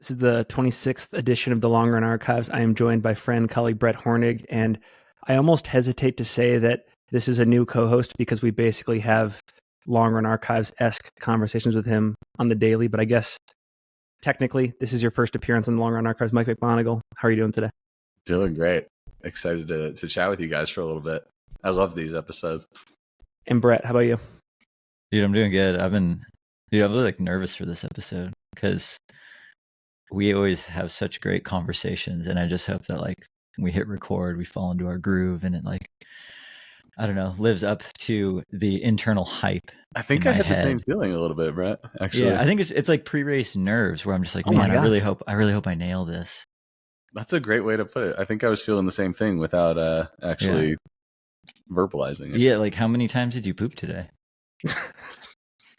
This is the 26th edition of the Long Run Archives. I am joined by friend, colleague Brett Hornig, and I almost hesitate to say that this is a new co-host because we basically have Long Run Archives-esque conversations with him on the daily, but I guess technically this is your first appearance on the Long Run Archives. Mike McMonagle, how are you doing today? Doing great. Excited to chat with you guys for a little bit. I love these episodes. And Brett, how about you? Dude, I'm doing good. I'm really nervous for this episode because we always have such great conversations, and I just hope that when we hit record, we fall into our groove, and it lives up to the internal hype. I think I had the same feeling a little bit, Brett. Actually, yeah, I think it's like pre-race nerves where I'm just like, man, I really hope I nail this. That's a great way to put it. I think I was feeling the same thing without actually verbalizing it. Yeah, how many times did you poop today?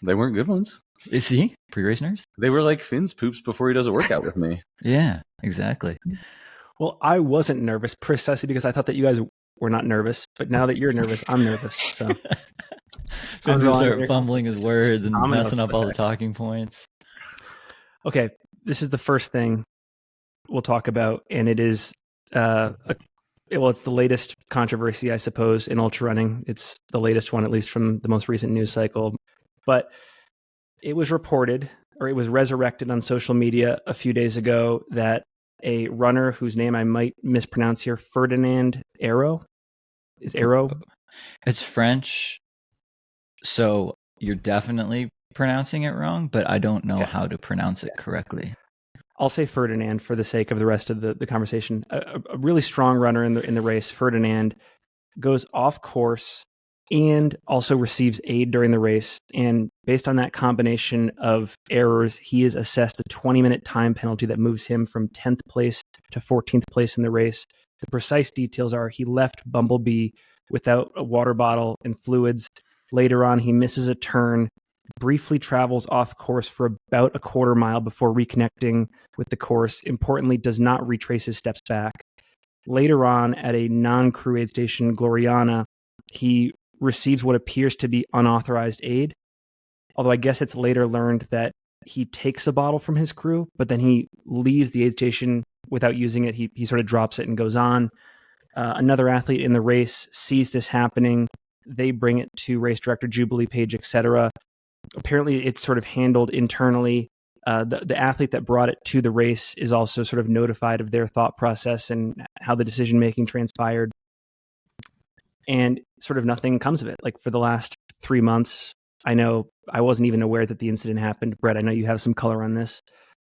They weren't good ones. Is he pre-race nerves? They were like Finn's poops before he does a workout with me. Yeah, exactly. Well, I wasn't nervous precisely because I thought that you guys were not nervous, but now that you're nervous, I'm nervous. So Finn's gonna start fumbling his words and messing up all the talking points. Okay, this is the first thing we'll talk about, and it is it's the latest controversy, I suppose, in ultrarunning. It's the latest one, at least from the most recent news cycle. But it was reported, or it was resurrected on social media a few days ago, that a runner whose name I might mispronounce here, Ferdinand Arrow, is Arrow? It's French, so you're definitely pronouncing it wrong, but I don't know how to pronounce it correctly. I'll say Ferdinand for the sake of the rest of the conversation. A really strong runner in the race, Ferdinand, goes off course and also receives aid during the race. And based on that combination of errors, he is assessed a 20-minute time penalty that moves him from 10th place to 14th place in the race. The precise details are he left Bumblebee without a water bottle and fluids. Later on, he misses a turn, briefly travels off course for about a quarter mile before reconnecting with the course. Importantly, does not retrace his steps back. Later on, at a non-crew aid station, Gloriana, he receives what appears to be unauthorized aid. Although I guess it's later learned that he takes a bottle from his crew, but then he leaves the aid station without using it. He sort of drops it and goes on. Another athlete in the race sees this happening. They bring it to race director Jubilee Page, etc. Apparently, it's sort of handled internally. The athlete that brought it to the race is also sort of notified of their thought process and how the decision-making transpired. And sort of nothing comes of it. For the last 3 months, I know I wasn't even aware that the incident happened. Brett, I know you have some color on this,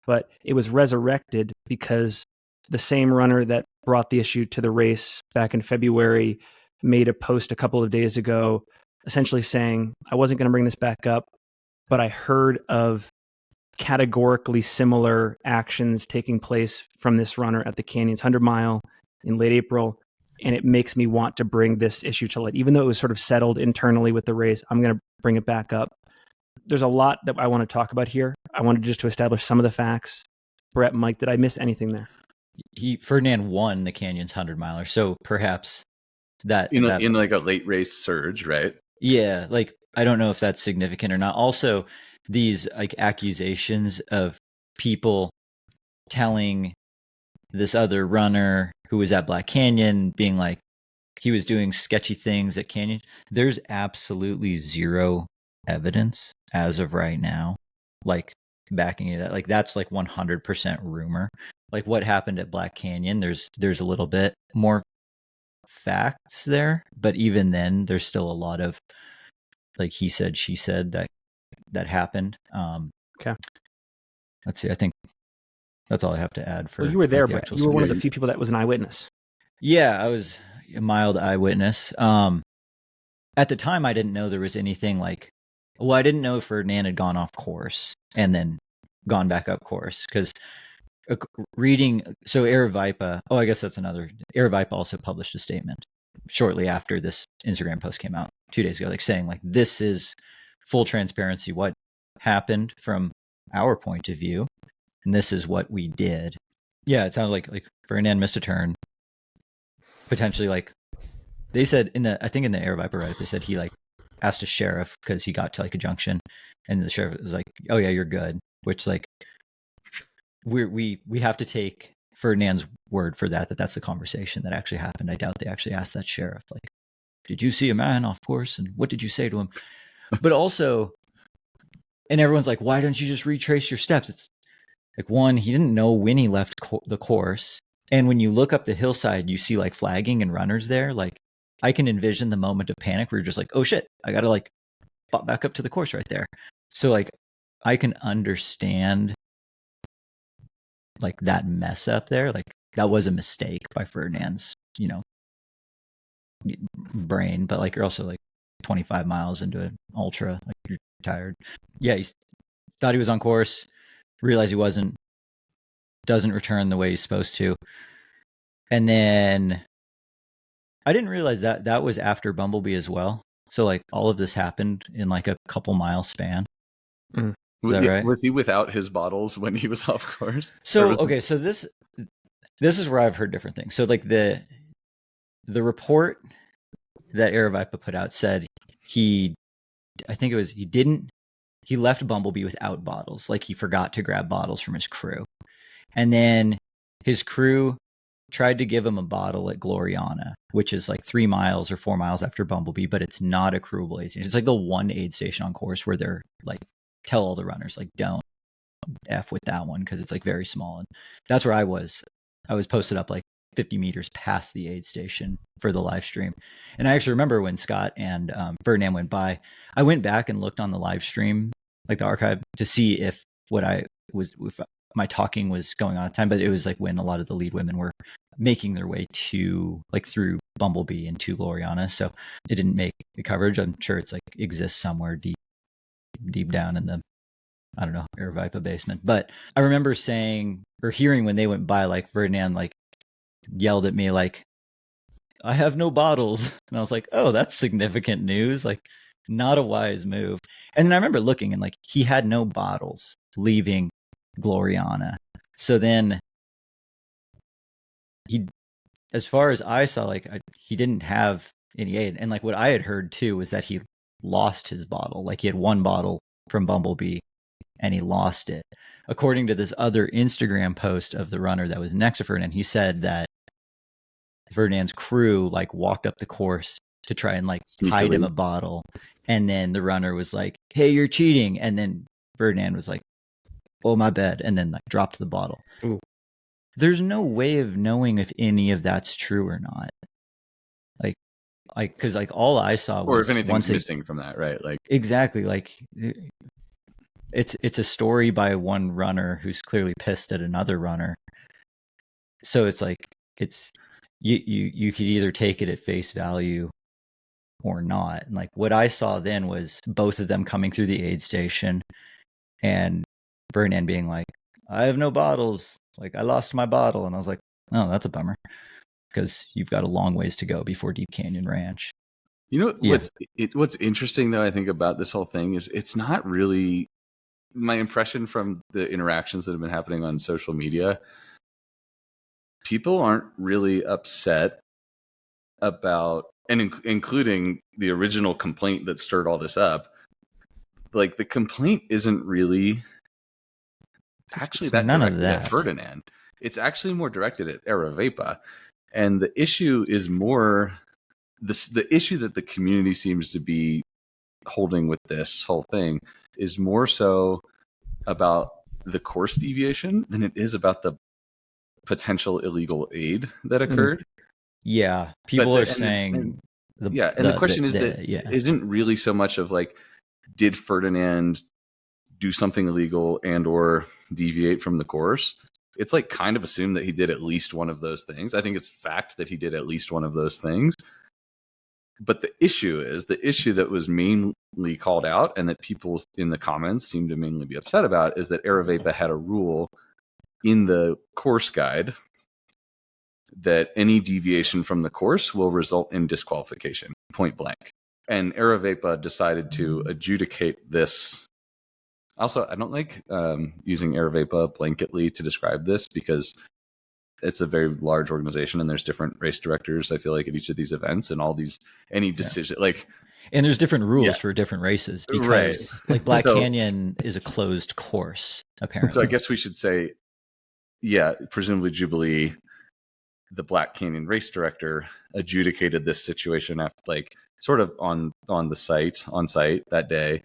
but it was resurrected because the same runner that brought the issue to the race back in February made a post a couple of days ago essentially saying, I wasn't going to bring this back up, but I heard of categorically similar actions taking place from this runner at the Canyons 100 mile in late April. And it makes me want to bring this issue to light. Even though it was sort of settled internally with the race, I'm going to bring it back up. There's a lot that I want to talk about here. I wanted just to establish some of the facts. Brett, Mike, did I miss anything there? Ferdinand won the Canyons 100 miler, so perhaps that in a late race surge, right? Yeah, I don't know if that's significant or not. Also, these accusations of people telling this other runner who was at Black Canyon being he was doing sketchy things at Canyon. There's absolutely zero evidence as of right now, backing it. That's 100% rumor. What happened at Black Canyon, there's a little bit more facts there, but even then there's still a lot of he said, she said that happened. Okay. Let's see. I think that's all I have to add for. Well, you were there, Brett. You were one of the few people that was an eyewitness. Yeah, I was a mild eyewitness. At the time, I didn't know there was anything I didn't know if Ferdinand had gone off course and then gone back up course because reading. So Aravaipa. Oh, I guess that's another. Aravaipa also published a statement shortly after this Instagram post came out 2 days ago, saying this is full transparency what happened from our point of view, and this is what we did. Yeah, it sounded like Ferdinand missed a turn. Potentially, they said in the Aravaipa write-up, they said he asked a sheriff because he got to a junction, and the sheriff was like, "Oh yeah, you're good," which we have to take Ferdinand's word for that that's the conversation that actually happened. I doubt they actually asked that sheriff, like, did you see a man off course and what did you say to him? But also, and everyone's like, why don't you just retrace your steps? It's like, one, he didn't know when he left the course. And when you look up the hillside, you see like flagging and runners there. Like, I can envision the moment of panic where you're just like, oh shit, I got to like pop back up to the course right there. So like, I can understand like that mess up there. Like, that was a mistake by Ferdinand's, brain, but like, you're also like 25 miles into an ultra, like you're tired. Yeah. He thought he was on course, realized he wasn't, doesn't return the way he's supposed to. And then I didn't realize that was after Bumblebee as well. So like all of this happened in like a couple mile span. Mm. Is that right? Was he without his bottles when he was off course? So okay, so this is where I've heard different things. So like the report that Aravipa put out said he left Bumblebee without bottles. Like, he forgot to grab bottles from his crew. And then his crew tried to give him a bottle at Gloriana, which is like 3 miles or 4 miles after Bumblebee, but it's not a crewable aid station. It's like the one aid station on course where they're like, tell all the runners, like, don't F with that one because it's like very small. And that's where I was. I was posted up like 50 meters past the aid station for the live stream. And I actually remember when Scott and Ferdinand went by, I went back and looked on the live stream, like the archive, to see if my talking was going on at the time, but it was like when a lot of the lead women were making their way to like through Bumblebee and to Gloriana. So it didn't make the coverage. I'm sure it's like exists somewhere deep down in the, I don't know, Aravipa basement. But I remember saying or hearing when they went by, like Ferdinand like yelled at me like, I have no bottles. And I was like, oh, that's significant news. Like, not a wise move. And then I remember looking and like, he had no bottles leaving Gloriana. So then he, as far as I saw, like he didn't have any aid. And like what I had heard too was that he lost his bottle. Like, he had one bottle from Bumblebee and he lost it. According to this other Instagram post of the runner that was next to Ferdinand, he said that Ferdinand's crew like walked up the course to try and like hide him a bottle. And then the runner was like, hey, you're cheating. And then Ferdinand was like, oh, my bad. And then like dropped the bottle. Ooh. There's no way of knowing if any of that's true or not. Like, cause like all I saw was, or if anything's missing from that, right? Like, exactly. Like, it's a story by one runner who's clearly pissed at another runner. So it's like, it's, you could either take it at face value or not. And like what I saw then was both of them coming through the aid station and Ferdinand being like, I have no bottles. Like, I lost my bottle. And I was like, oh, that's a bummer, because you've got a long ways to go before Deep Canyon Ranch. What's interesting though, I think, about this whole thing is it's not really my impression from the interactions that have been happening on social media. People aren't really upset about, and including the original complaint that stirred all this up. Like, the complaint isn't really actually that directed at Ferdinand. It's actually more directed at Aravipa. And the issue is more the issue that the community seems to be holding with this whole thing is more so about the course deviation than it is about the potential illegal aid that occurred. Yeah, people are saying the question isn't really so much of like, did Ferdinand do something illegal and or deviate from the course? It's like kind of assumed that he did at least one of those things. I think it's fact that he did at least one of those things. But the issue that was mainly called out and that people in the comments seem to mainly be upset about is that Aravipa had a rule in the course guide that any deviation from the course will result in disqualification, point blank. And Aravipa decided to adjudicate this. Also, I don't like using Aravipa blanketly to describe this because it's a very large organization and there's different race directors, I feel like, at each of these events, and all these, any decision, like, and there's different rules for different races because like Black Canyon is a closed course, apparently. So I guess we should say presumably Jubilee, the Black Canyon race director, adjudicated this situation after, like, sort of on site that day,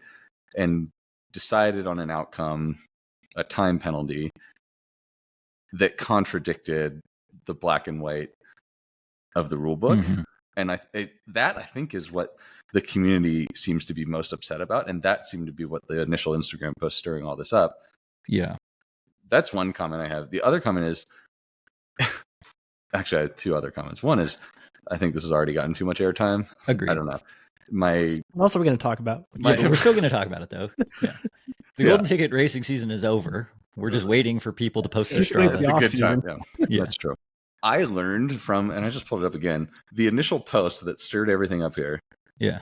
and decided on an outcome, a time penalty that contradicted the black and white of the rule book. Mm-hmm. And I think is what the community seems to be most upset about, and that seemed to be what the initial Instagram post stirring all this up. Yeah, that's one comment I have. The other comment is, actually, I have two other comments. One is, I think this has already gotten too much airtime. Agreed. I don't know. What else are we going to talk about? We're still going to talk about it, though. Yeah. The Golden Ticket racing season is over. We're just waiting for people to post their Strava. A good time. Yeah. That's true. I learned from, and I just pulled it up again, the initial post that stirred everything up here. Yeah.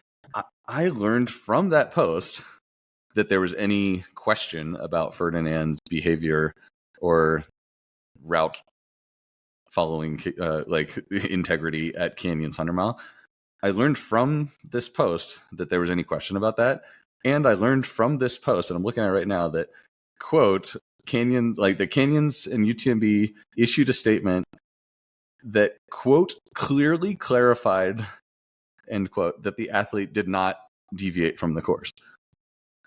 I learned from that post that there was any question about Ferdinand's behavior or route following, like, integrity at Canyons 100 Mile. I learned from this post that there was any question about that. And I learned from this post, and I'm looking at it right now, that, quote, Canyons, like the Canyons and UTMB issued a statement that, quote, clearly clarified, end quote, that the athlete did not deviate from the course.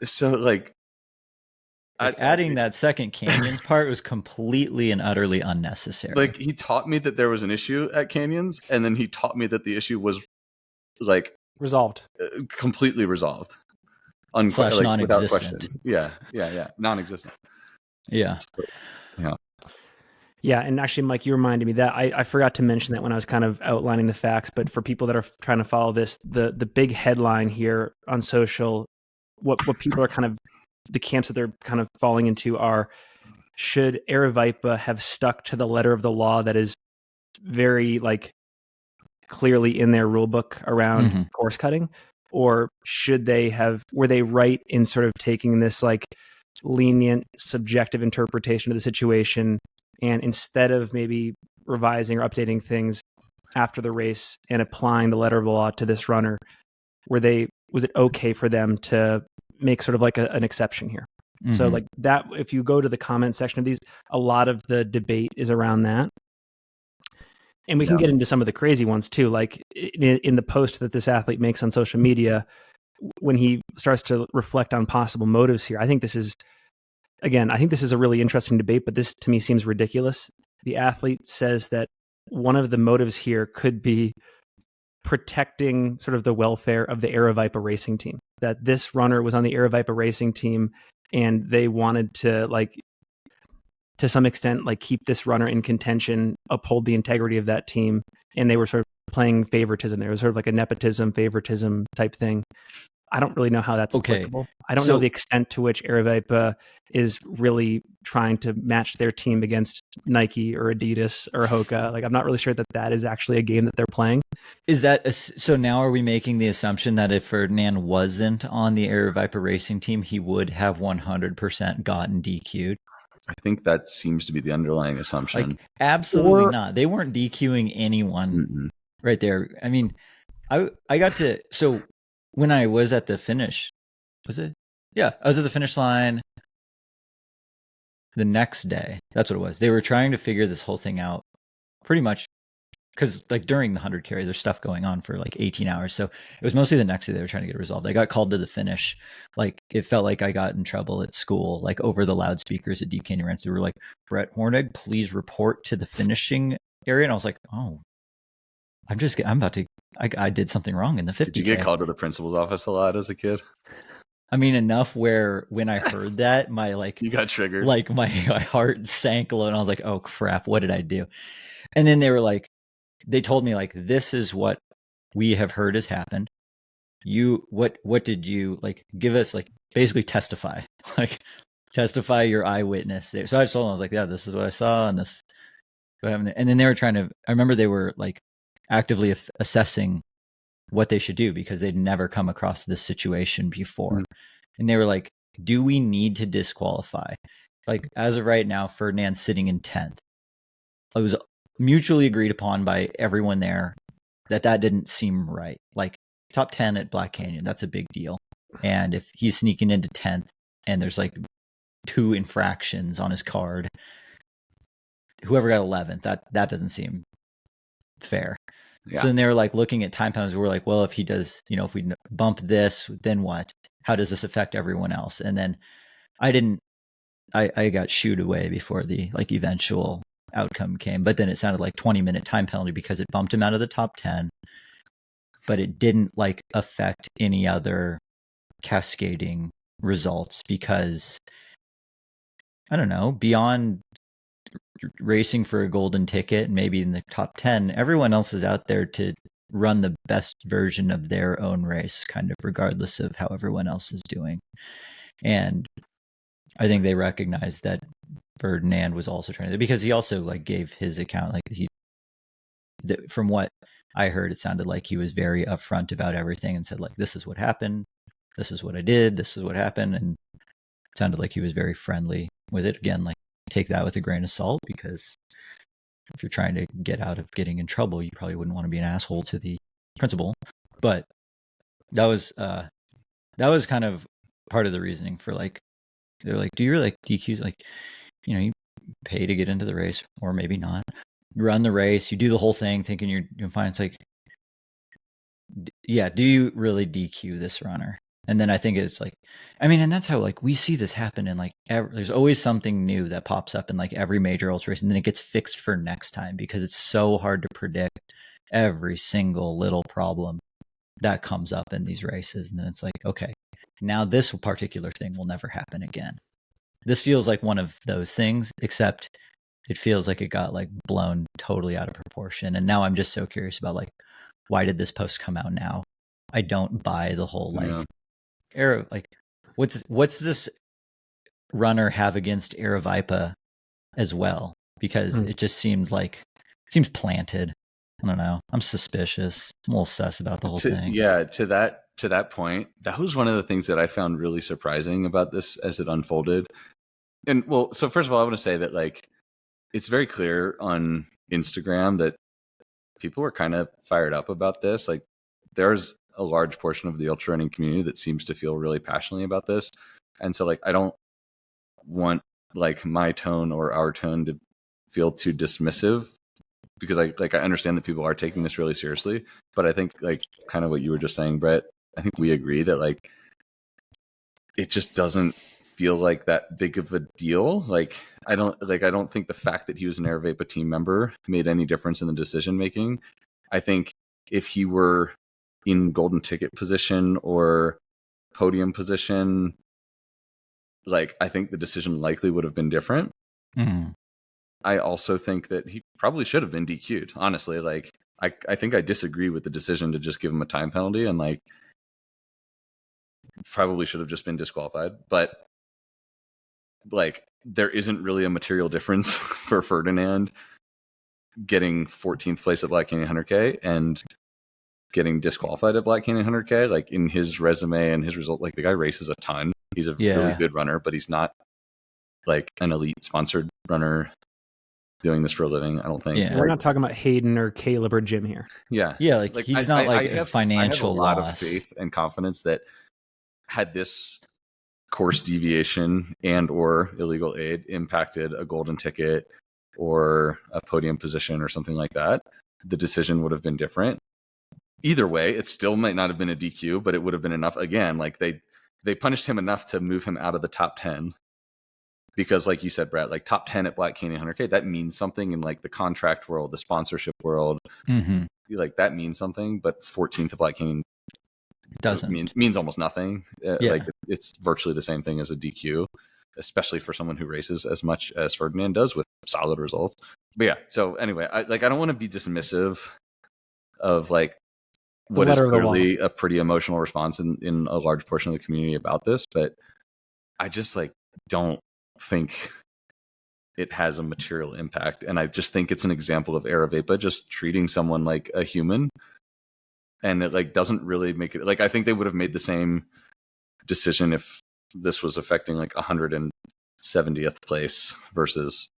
So, like adding that second Canyons part was completely and utterly unnecessary. Like, he taught me that there was an issue at Canyons, and then he taught me that the issue was, like, resolved, completely resolved, / non-existent. Yeah, non-existent. Yeah. Yeah, and actually, Mike, you reminded me that I forgot to mention that when I was kind of outlining the facts. But for people that are trying to follow this, the big headline here on social, what people are kind of, the camps that they're kind of falling into are, should Aravaipa have stuck to the letter of the law that is very, like, clearly in their rule book around course cutting, or were they right in sort of taking this, like, lenient subjective interpretation of the situation, and instead of maybe revising or updating things after the race and applying the letter of the law to this runner, was it okay for them to make sort of like an exception here? So, like, that, if you go to the comment section of these, a lot of the debate is around that. And we can get into some of the crazy ones too, like in the post that this athlete makes on social media, when he starts to reflect on possible motives here. I think this is a really interesting debate, but this to me seems ridiculous. The athlete says that one of the motives here could be protecting sort of the welfare of the Aravaipa racing team, that this runner was on the Aravaipa racing team and they wanted to, like, to some extent, like, keep this runner in contention, uphold the integrity of that team. And they were sort of playing favoritism. There was sort of like a nepotism, favoritism type thing. I don't really know how that's applicable. I don't know the extent to which Aravaipa is really trying to match their team against Nike or Adidas or Hoka. Like, I'm not really sure that is actually a game that they're playing. Is that so? Now are we making the assumption that if Ferdinand wasn't on the Aravaipa racing team, he would have 100% gotten DQ'd? I think that seems to be the underlying assumption. Like, absolutely not. They weren't DQing anyone right there. I mean, I got to, so when I was at the finish, was it? Yeah, I was at the finish line the next day. That's what it was. They were trying to figure this whole thing out pretty much because, like, during the 100 carry, there's stuff going on for like 18 hours. So it was mostly the next day they were trying to get it resolved. I got called to the finish. Like, it felt like I got in trouble at school, like, over the loudspeakers at Deep Canyon Ranch. They were like, Brett Hornig, please report to the finishing area. And I was like, oh, I did something wrong in the 50K. Did you get called to the principal's office a lot as a kid? I mean, enough where when I heard that, my, like, you got triggered. Like, my heart sank low, and I was like, oh crap, what did I do? And then they were like, they told me, like, this is what we have heard has happened. What did you, like, give us, like, basically testify, like, testify your eyewitness. So I just told them, I was like, yeah, this is what I saw, and this is what happened. And then they were I remember they were, like, actively assessing what they should do because they'd never come across this situation before. And they were like, do we need to disqualify? Like, as of right now, Ferdinand's sitting in 10th. It was mutually agreed upon by everyone there that didn't seem right. Like, top 10 at Black Canyon, that's a big deal. And if he's sneaking into 10th and there's, like, 2 infractions on his card, whoever got 11th, that doesn't seem fair. Yeah. So then they were like looking at time penalties. We're like, well, if he does, if we bump this, then what? How does this affect everyone else? And then I got shooed away before the like eventual outcome came. But then it sounded like 20-minute time penalty because it bumped him out of the top 10, but it didn't like affect any other cascading results because I don't know, beyond racing for a golden ticket and maybe in the top 10, everyone else is out there to run the best version of their own race, kind of regardless of how everyone else is doing. And I think they recognized that Ferdinand was also trying to, because he also like gave his account, like from what I heard, it sounded like he was very upfront about everything and said like, this is what happened, this is what I did, this is what happened. And it sounded like he was very friendly with it. Again, like take that with a grain of salt, because if you're trying to get out of getting in trouble, you probably wouldn't want to be an asshole to the principal. But that was kind of part of the reasoning for like, they're like, do you really like DQs? Like, you pay to get into the race, or maybe not. You run the race, you do the whole thing thinking you're fine. It's like, yeah, do you really DQ this runner? And then I think it's like, and that's how like we see this happen in like there's always something new that pops up in like every major ultra race, and then it gets fixed for next time because it's so hard to predict every single little problem that comes up in these races. And then it's like, okay, now this particular thing will never happen again. This feels like one of those things, except it feels like it got like blown totally out of proportion. And now I'm just so curious about like, why did this post come out now? I don't buy the whole like era. Like, what's this runner have against Aravaipa as well? Because it just seems planted. I don't know. I'm suspicious. I'm a little sus about the whole thing. Yeah, to that point, that was one of the things that I found really surprising about this as it unfolded. And well, so first of all, I want to say that like it's very clear on Instagram that people were kind of fired up about this. Like there's a large portion of the ultra running community that seems to feel really passionately about this. And so like I don't want like my tone or our tone to feel too dismissive, because I understand that people are taking this really seriously. But I think like kind of what you were just saying, Brett, I think we agree that like it just doesn't feel like that big of a deal. Like I don't think the fact that he was an Aravaipa team member made any difference in the decision making. I think if he were in golden ticket position or podium position, like I think the decision likely would have been different. Mm. I also think that he probably should have been DQ'd. Honestly, like I think I disagree with the decision to just give him a time penalty, and like probably should have just been disqualified. But like there isn't really a material difference for Ferdinand getting 14th place at Black Canyon 100K and getting disqualified at Black Canyon 100K. Like in his resume and his result, like the guy races a ton. He's a really good runner, but he's not like an elite sponsored runner doing this for a living, I don't think. Yeah. We're not talking about Hayden or Caleb or Jim here. Yeah. Like he's not like a financial loss. I have a lot of faith and confidence that had this course deviation and or illegal aid impacted a golden ticket or a podium position or something like that, the decision would have been different. Either way, it still might not have been a DQ, but it would have been enough. Again, like they punished him enough to move him out of the top 10. Because like you said, Brett, like top 10 at Black Canyon 100K, that means something in like the contract world, the sponsorship world. Mm-hmm. Like that means something, but 14th at Black Canyon doesn't means almost nothing. Like it's virtually the same thing as a DQ, especially for someone who races as much as Ferdinand does with solid results. But yeah, so anyway, I don't want to be dismissive of like what is clearly a pretty emotional response in a large portion of the community about this, but I just like don't think it has a material impact. And I just think it's an example of Aravaipa just treating someone like a human, and it like doesn't really make it like, I think they would have made the same decision if this was affecting like 170th place versus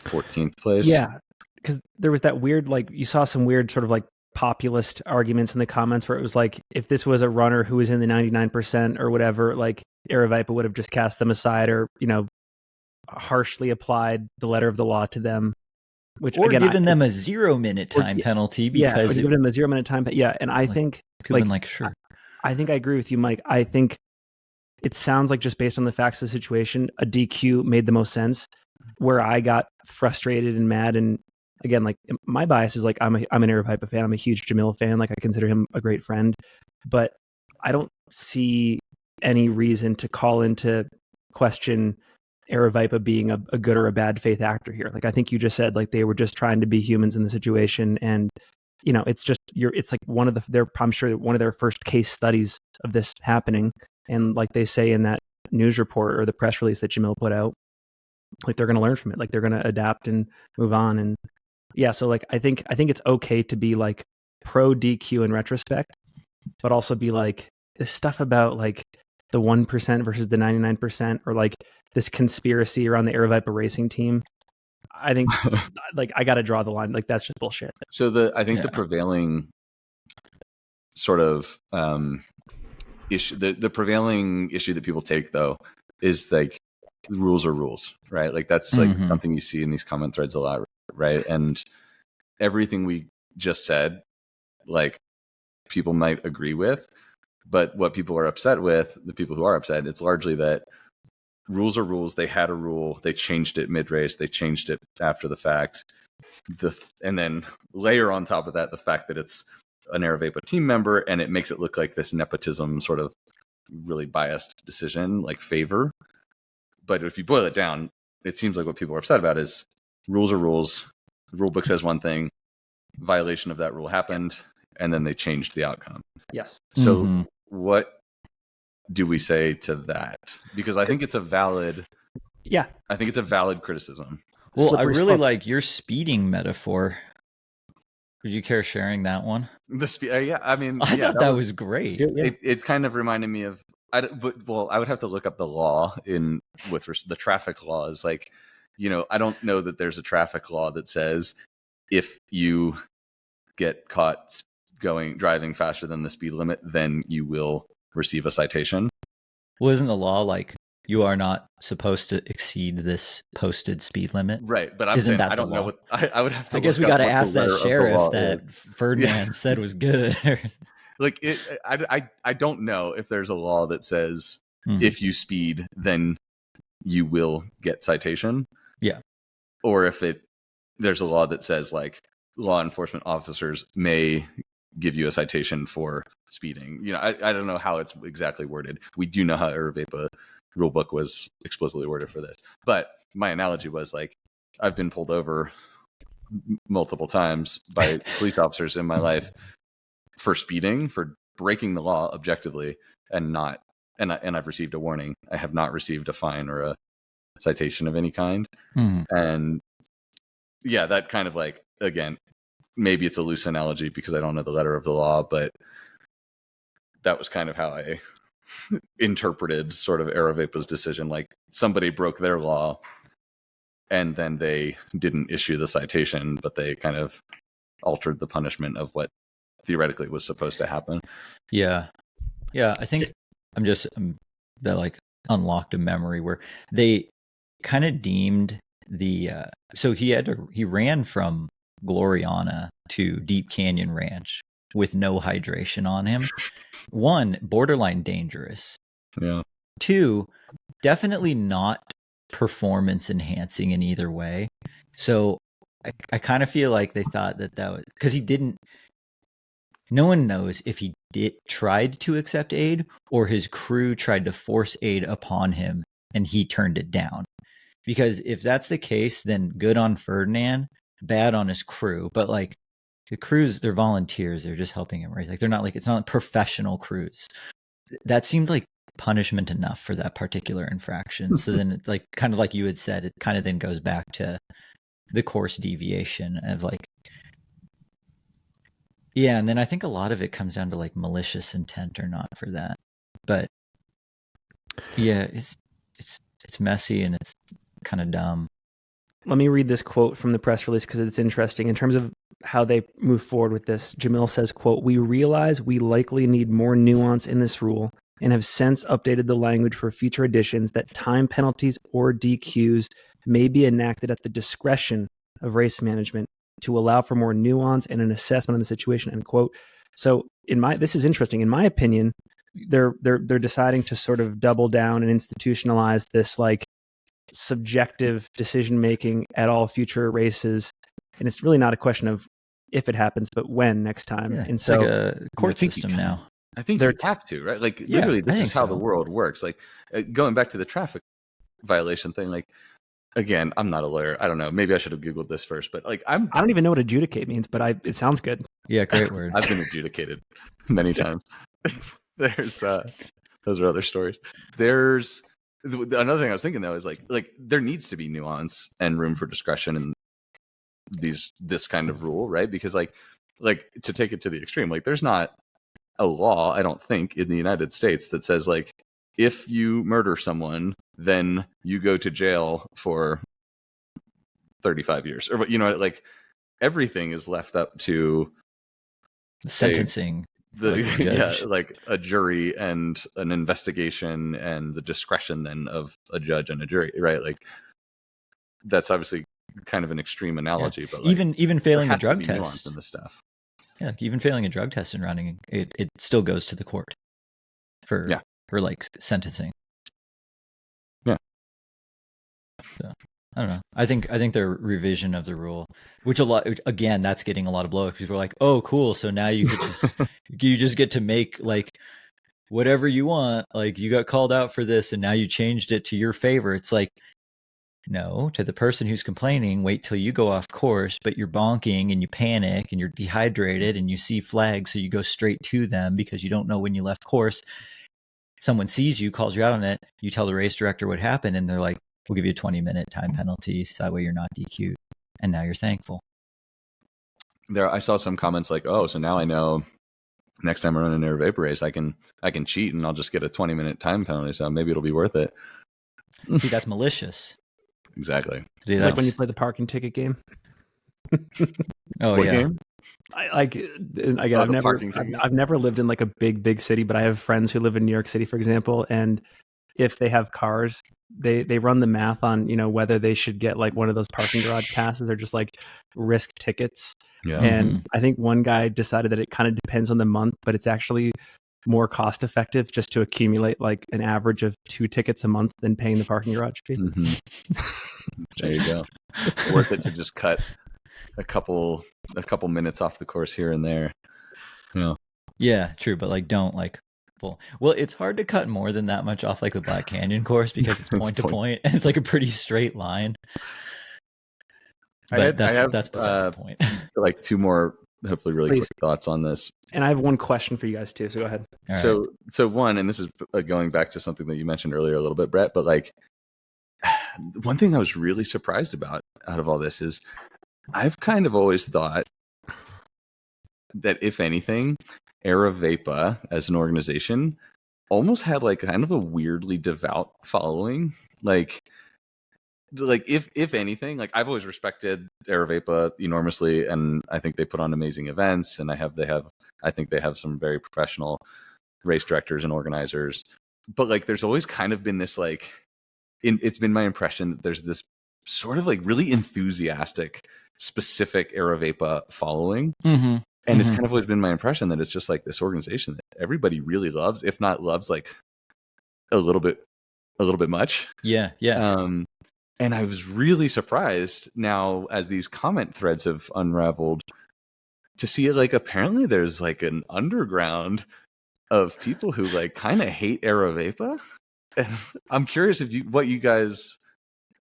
14th place. Yeah, because there was that weird, like you saw some weird sort of like populist arguments in the comments where it was like, if this was a runner who was in the 99% or whatever, like Aravaipa would have just cast them aside or, harshly applied the letter of the law to them which or again, giving them a 0-minute time penalty because giving them a 0-minute time. Yeah, and I think sure. I think I agree with you, Mike. I think it sounds like just based on the facts of the situation, a DQ made the most sense. Where I got frustrated and mad, and again, like my bias is like I'm an Arapipa fan. I'm a huge Jamil fan. Like I consider him a great friend, but I don't see any reason to call into question Arapipa being a good or a bad faith actor here. Like I think you just said, like they were just trying to be humans in the situation, and it's just it's like I'm sure one of their first case studies of this happening, and like they say in that news report or the press release that Jamil put out, like they're going to learn from it, like they're going to adapt and move on. And yeah, so like I think it's okay to be like pro DQ in retrospect, but also be like this stuff about like the 1% versus the 99%, or like this conspiracy around the Arapipa racing team. I think like I got to draw the line. Like that's just bullshit. So I think the prevailing sort of issue, the prevailing issue that people take though is like rules are rules, right? Like that's like something you see in these comment threads a lot, right? And everything we just said, like people might agree with, but what people are upset with, the people who are upset, it's largely that rules are rules. They had a rule, they changed it mid-race, they changed it after the fact. And then layer on top of that the fact that it's an Arapipa team member, and it makes it look like this nepotism sort of really biased decision, like favor. But if you boil it down, it seems like what people are upset about is rules are rules. The rule book says one thing, violation of that rule happened, and then they changed the outcome. Yes. So what do we say to that? Because I think it's a valid criticism. Well, I really like your speeding metaphor. Would you care sharing that one? The speed, yeah. I mean, I thought that was great. It kind of reminded me of. I would have to look up the law with the traffic laws. Like, I don't know that there's a traffic law that says if you get caught driving faster than the speed limit, then you will receive a citation. Well, isn't the law like you are not supposed to exceed this posted speed limit? Right, but I don't know what I would have to. I guess we got to ask that sheriff that Ferdinand said was good. Like I don't know if there's a law that says if you speed, then you will get citation. Yeah. Or if there's a law that says like law enforcement officers may give you a citation for speeding. I don't know how it's exactly worded. We do know how Arapipa rulebook was explicitly worded for this. But my analogy was like I've been pulled over multiple times by police officers in my life for speeding, for breaking the law objectively, and I've received a warning. I have not received a fine or a citation of any kind. And yeah, that kind of like, again, maybe it's a loose analogy because I don't know the letter of the law, but that was kind of how I interpreted sort of Arapipa's decision. Like somebody broke their law and then they didn't issue the citation, but they kind of altered the punishment of what theoretically was supposed to happen. Yeah. I think that like unlocked a memory where they kind of deemed so he ran from Gloriana to Deep Canyon Ranch with no hydration on him. 1, borderline dangerous. Yeah. 2, definitely not performance enhancing in either way. So I kind of feel like they thought that was because no one knows if he tried to accept aid or his crew tried to force aid upon him and he turned it down. Because if that's the case, then good on Ferdinand, bad on his crew. But like the crews, they're volunteers. They're just helping him, right? Like it's not professional crews. That seemed like punishment enough for that particular infraction. So then it's like kind of like you had said, it kind of then goes back to the course deviation of like, yeah. And then I think a lot of it comes down to like malicious intent or not for that. But yeah, it's messy and it's kind of dumb. Let me read this quote from the press release because it's interesting in terms of how they move forward with this. Jamil says, quote, "We realize we likely need more nuance in this rule and have since updated the language for future editions that time penalties or DQs may be enacted at the discretion of race management to allow for more nuance and an assessment of the situation, end quote. So this is interesting. In my opinion, they're deciding to sort of double down and institutionalize this like subjective decision making at all future races, and it's really not a question of if it happens, but when next time. Yeah, and it's so like a court system now. I think you have to, right? Like literally, this is how the world works. Like going back to the traffic violation thing, like again, I'm not a lawyer. I don't know. Maybe I should have Googled this first, but like I don't even know what adjudicate means, but it sounds good. Yeah, great word. I've been adjudicated many times. There's those are other stories. There's another thing I was thinking though is like there needs to be nuance and room for discretion in this kind of rule, right? Because like to take it to the extreme, like there's not a law, I don't think, in the United States that says like if you murder someone, then you go to jail for 35 years, or like everything is left up to sentencing. Like a jury and an investigation and the discretion then of a judge and a jury, right? Like that's obviously kind of an extreme analogy, but like, even failing a drug test and the stuff. Yeah, even failing a drug test and running, it still goes to the court for like sentencing. Yeah. So I don't know. I think their revision of the rule, which again, that's getting a lot of blow. People are like, "Oh, cool! So now you could you just get to make like whatever you want. Like you got called out for this, and now you changed it to your favor." It's like, no, to the person who's complaining, wait till you go off course, but you're bonking and you panic and you're dehydrated and you see flags, so you go straight to them because you don't know when you left course. Someone sees you, calls you out on it. You tell the race director what happened, and they're like, we'll give you a 20-minute time penalty, so that way you're not DQ'd. And now you're thankful. I saw some comments like, oh, so now I know next time I run an air vapor race, I can cheat and I'll just get a 20-minute time penalty, so maybe it'll be worth it. See, that's malicious. Exactly. It's like when you play the parking ticket game. Oh, what yeah. game? I've never lived in like a big city, but I have friends who live in New York City, for example, and if they have cars, they run the math on, whether they should get like one of those parking garage passes or just like risk tickets. Yeah. And I think one guy decided that it kind of depends on the month, but it's actually more cost effective just to accumulate like an average of 2 tickets a month than paying the parking garage fee. Mm-hmm. There you go. Worth it to just cut a couple minutes off the course here and there. Yeah, true, but like don't like well, it's hard to cut more than that much off like the Black Canyon course because it's point to point and it's like a pretty straight line. But that's besides the point. Like 2 more hopefully really quick thoughts on this. And I have one question for you guys too, so go ahead. So one, and this is going back to something that you mentioned earlier a little bit, Brett, but like one thing I was really surprised about out of all this is I've kind of always thought that if anything, Aravapa as an organization almost had like kind of a weirdly devout following. Like if anything, like I've always respected Aravapa enormously, and I think they put on amazing events, and I think they have some very professional race directors and organizers. But like there's always kind of been this like it's been my impression that there's this sort of like really enthusiastic specific Aravapa following. Mm-hmm. And it's kind of always been my impression that it's just like this organization that everybody really loves, if not loves like a little bit much. Yeah. And I was really surprised now as these comment threads have unraveled to see it like apparently there's like an underground of people who like kind of hate Aravapa. And I'm curious if you guys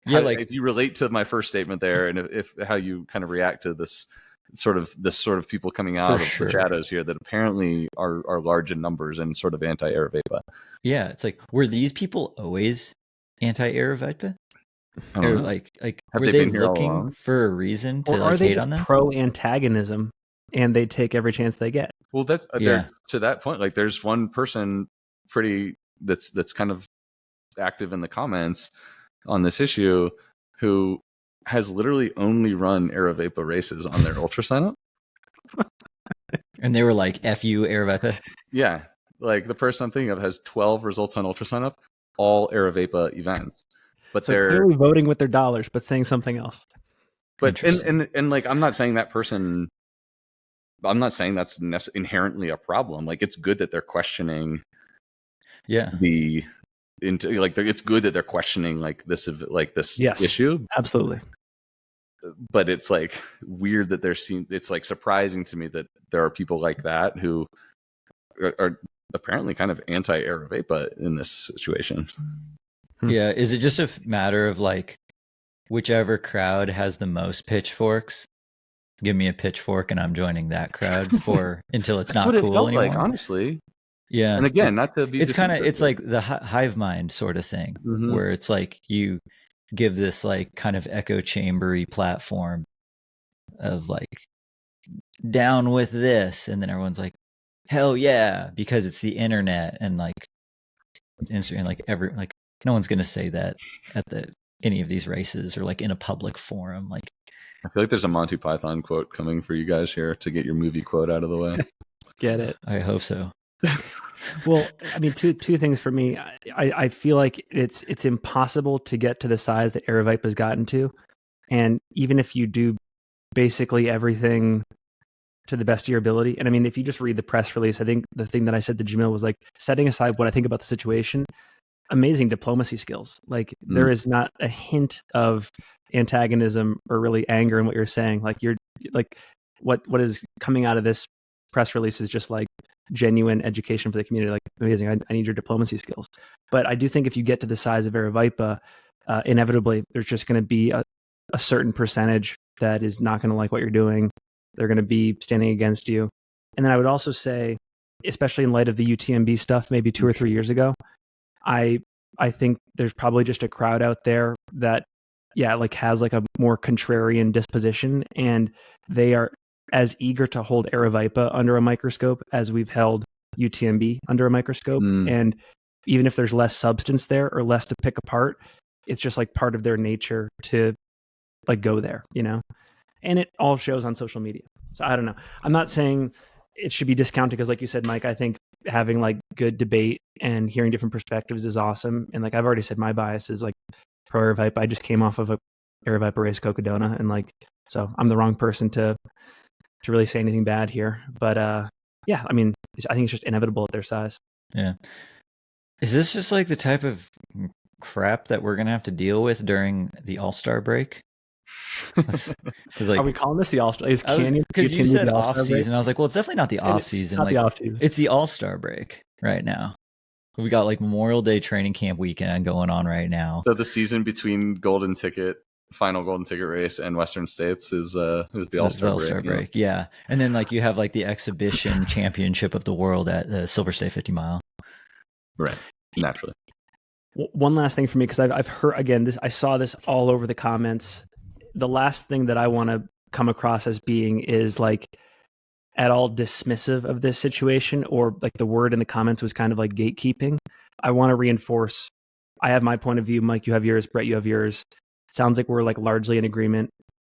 if you relate to my first statement there, and if how you kind of react to this sort of people coming out of the shadows here that apparently are large in numbers and sort of anti-Aravapa. Yeah, it's like, were these people always anti-Aravapa? Or like were they looking for a reason to like hate on them? Pro-antagonism, and they take every chance they get. Well, that's to that point. Like, there's one person that's kind of active in the comments on this issue who has literally only run Aravapa races on their ultra signup. And they were like, F you, Aravapa? Yeah. Like the person I'm thinking of has 12 results on ultra signup, all Aravapa events. But so they're clearly voting with their dollars, but saying something else. But and like I'm not saying that's inherently a problem. Like it's good that they're questioning. Yeah. It's good that they're questioning this issue. Absolutely. But it's like weird that it's like surprising to me that there are people like that who are apparently kind of anti-Aravaipa in this situation. Yeah. Is it just a matter of like whichever crowd has the most pitchforks? Give me a pitchfork and I'm joining that crowd until it's not cool anymore. That's what it felt like, honestly. Yeah. And again, not to be. It's like the hive mind sort of thing, where it's like you give this like kind of echo chambery platform of like down with this, and then everyone's like, hell yeah, because it's the internet and like Instagram, like no one's gonna say that at any of these races or like in a public forum. Like I feel like there's a Monty Python quote coming for you guys here to get your movie quote out of the way. Get it? I hope so. Well, I mean, two things for me. I feel like it's impossible to get to the size that Aravaipa has gotten to, and even if you do basically everything to the best of your ability, and I mean, if you just read the press release, I think the thing that I said to Jamil was like, setting aside what I think about the situation, amazing diplomacy skills. Like there is not a hint of antagonism or really anger in what you're saying. Like you're like what is coming out of this press release is just like genuine education for the community. Like amazing. I need your diplomacy skills. But I do think if you get to the size of Aravaipa, inevitably there's just going to be a certain percentage that is not going to like what you're doing. They're going to be standing against you. And then I would also say, especially in light of the UTMB stuff, maybe 2 or 3 years ago, I think there's probably just a crowd out there that, like has like a more contrarian disposition, and they are as eager to hold Aravaipa under a microscope as we've held UTMB under a microscope. And even if there's less substance there or less to pick apart, it's just like part of their nature to like go there, you know? And it all shows on social media. So I don't know. I'm not saying it should be discounted because like you said, Mike, I think having like good debate and hearing different perspectives is awesome. And like I've already said, my bias is like pro Aravaipa. I just came off of a Aravaipa race Cocodona, and like, so I'm the wrong person to really say anything bad here. But yeah, I mean, I think it's just inevitable at their size. Yeah. Is this just like the type of crap that we're going to have to deal with during the All-Star break? Like, are we calling this the All-Star? Because you said off-season. I was like, well, it's definitely not the off-season. Not the off-season. It's the All-Star break right now. We got like Memorial Day training camp weekend going on right now. So the season between final golden ticket race and Western States is the All-Star break. Yeah. And then like you have like the exhibition championship of the world at the Silver State 50 mile. Right. Naturally. One last thing for me, because I've heard, again, I saw this all over the comments. The last thing that I want to come across as being is like at all dismissive of this situation, or like the word in the comments was kind of like gatekeeping. I want to reinforce, I have my point of view, Mike, you have yours, Brett, you have yours. Sounds like we're like largely in agreement,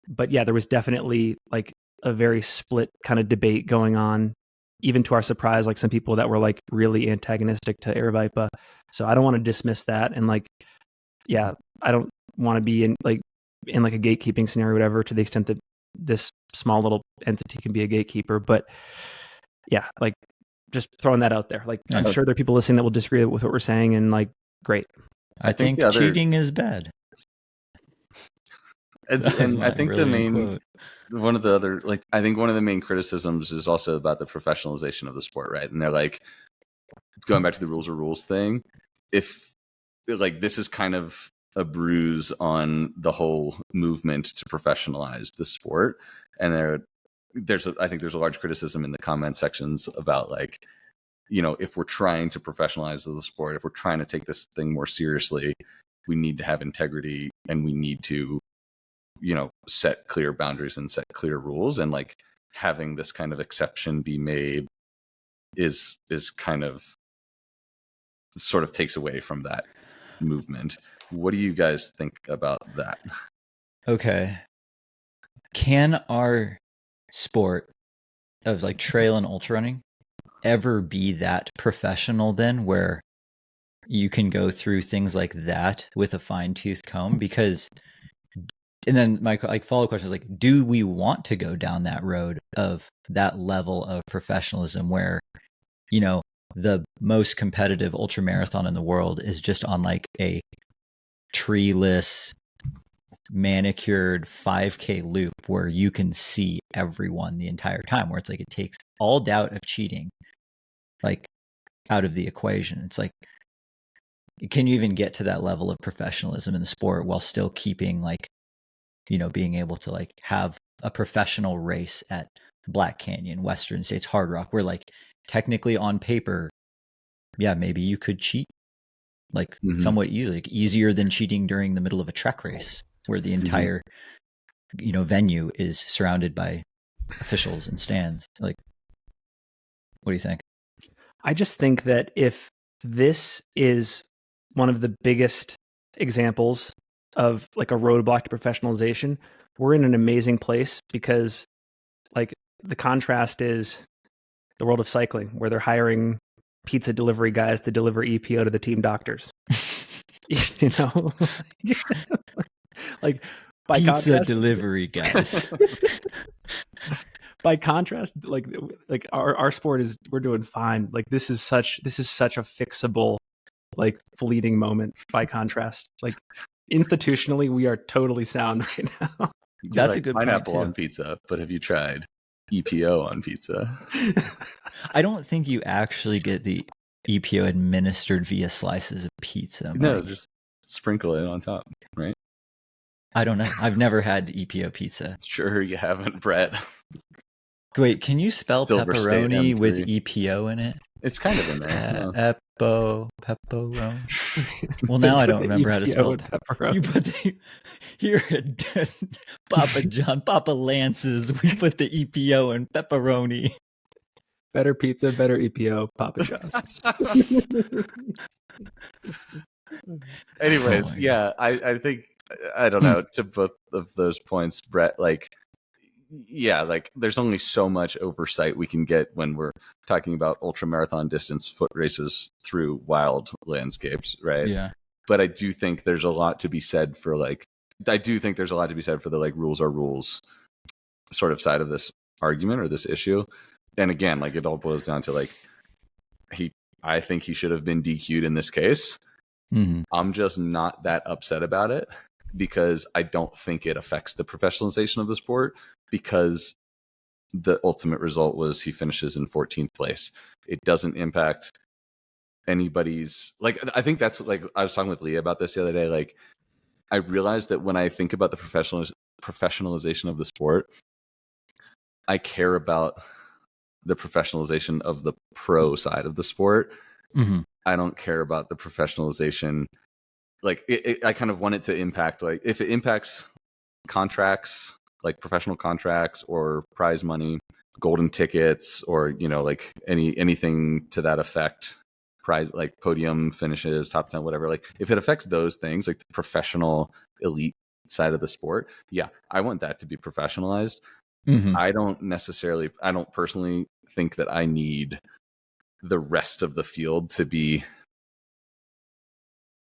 but yeah, there was definitely like a very split kind of debate going on, even to our surprise, like some people that were like really antagonistic to Aravaipa. So I don't want to dismiss that. And like, yeah, I don't want to be in like a gatekeeping scenario, or whatever, to the extent that this small little entity can be a gatekeeper. But yeah, like just throwing that out there. Like I'm sure there are people listening that will disagree with what we're saying, and like, great. I think cheating is bad. And I think one of the main criticisms is also about the professionalization of the sport, right? And they're like, going back to the rules are rules thing, if like this is kind of a bruise on the whole movement to professionalize the sport, and I think there's a large criticism in the comment sections about like, you know, if we're trying to professionalize the sport, if we're trying to take this thing more seriously, we need to have integrity, and we need to, you know, set clear boundaries and set clear rules. And like having this kind of exception be made is kind of sort of takes away from that movement. What do you guys think about that? Okay. Can our sport of like trail and ultra running ever be that professional then, where you can go through things like that with a fine-tooth comb? Because And then my follow question is like, do we want to go down that road of that level of professionalism where, you know, the most competitive ultra marathon in the world is just on like a treeless, manicured 5K loop where you can see everyone the entire time, where it's like it takes all doubt of cheating like out of the equation. It's like, can you even get to that level of professionalism in the sport while still keeping like, you know, being able to like have a professional race at Black Canyon, Western States, Hard Rock, where like technically on paper, yeah, maybe you could cheat like somewhat easily, like easier than cheating during the middle of a trek race where the entire, you know, venue is surrounded by officials and stands. Like, what do you think? I just think that if this is one of the biggest examples of like a roadblock to professionalization, we're in an amazing place, because like the contrast is the world of cycling, where they're hiring pizza delivery guys to deliver EPO to the team doctors. You know, like by pizza contrast, delivery guys. By contrast, like our sport is, we're doing fine. Like this is such a fixable, like fleeting moment. By contrast, like institutionally, we are totally sound right now. That's like a good pineapple point on pizza, but have you tried EPO on pizza? I don't think you actually get the EPO administered via slices of pizza. No, just sprinkle it on top, right? I don't know. I've never had EPO pizza. Sure you haven't, Brett. Wait, can you spell Silver pepperoni with EPO in it? It's kind of in there. Pepperoni. Well, now I don't remember how to spell pepperoni. You put here at Papa John, Papa Lance's, we put the EPO in pepperoni. Better pizza, better EPO, Papa John's. Anyways, I think, I don't know, to both of those points, Brett, like, yeah, like there's only so much oversight we can get when we're talking about ultra marathon distance foot races through wild landscapes, right? Yeah. But I do think there's a lot to be said for the like rules are rules sort of side of this argument or this issue. And again, like it all boils down to like I think he should have been DQ'd in this case. I'm just not that upset about it, because I don't think it affects the professionalization of the sport, because the ultimate result was he finishes in 14th place. It doesn't impact anybody's, like, I think that's like, I was talking with Leah about this the other day. Like, I realized that when I think about the professionalization of the sport, I care about the professionalization of the pro side of the sport. I don't care about the professionalization. Like I kind of want it to impact, like if it impacts contracts, like professional contracts or prize money, golden tickets, or, you know, like anything to that effect, prize, like podium finishes, top 10, whatever. Like if it affects those things, like the professional elite side of the sport, yeah, I want that to be professionalized. I don't personally think that I need the rest of the field to be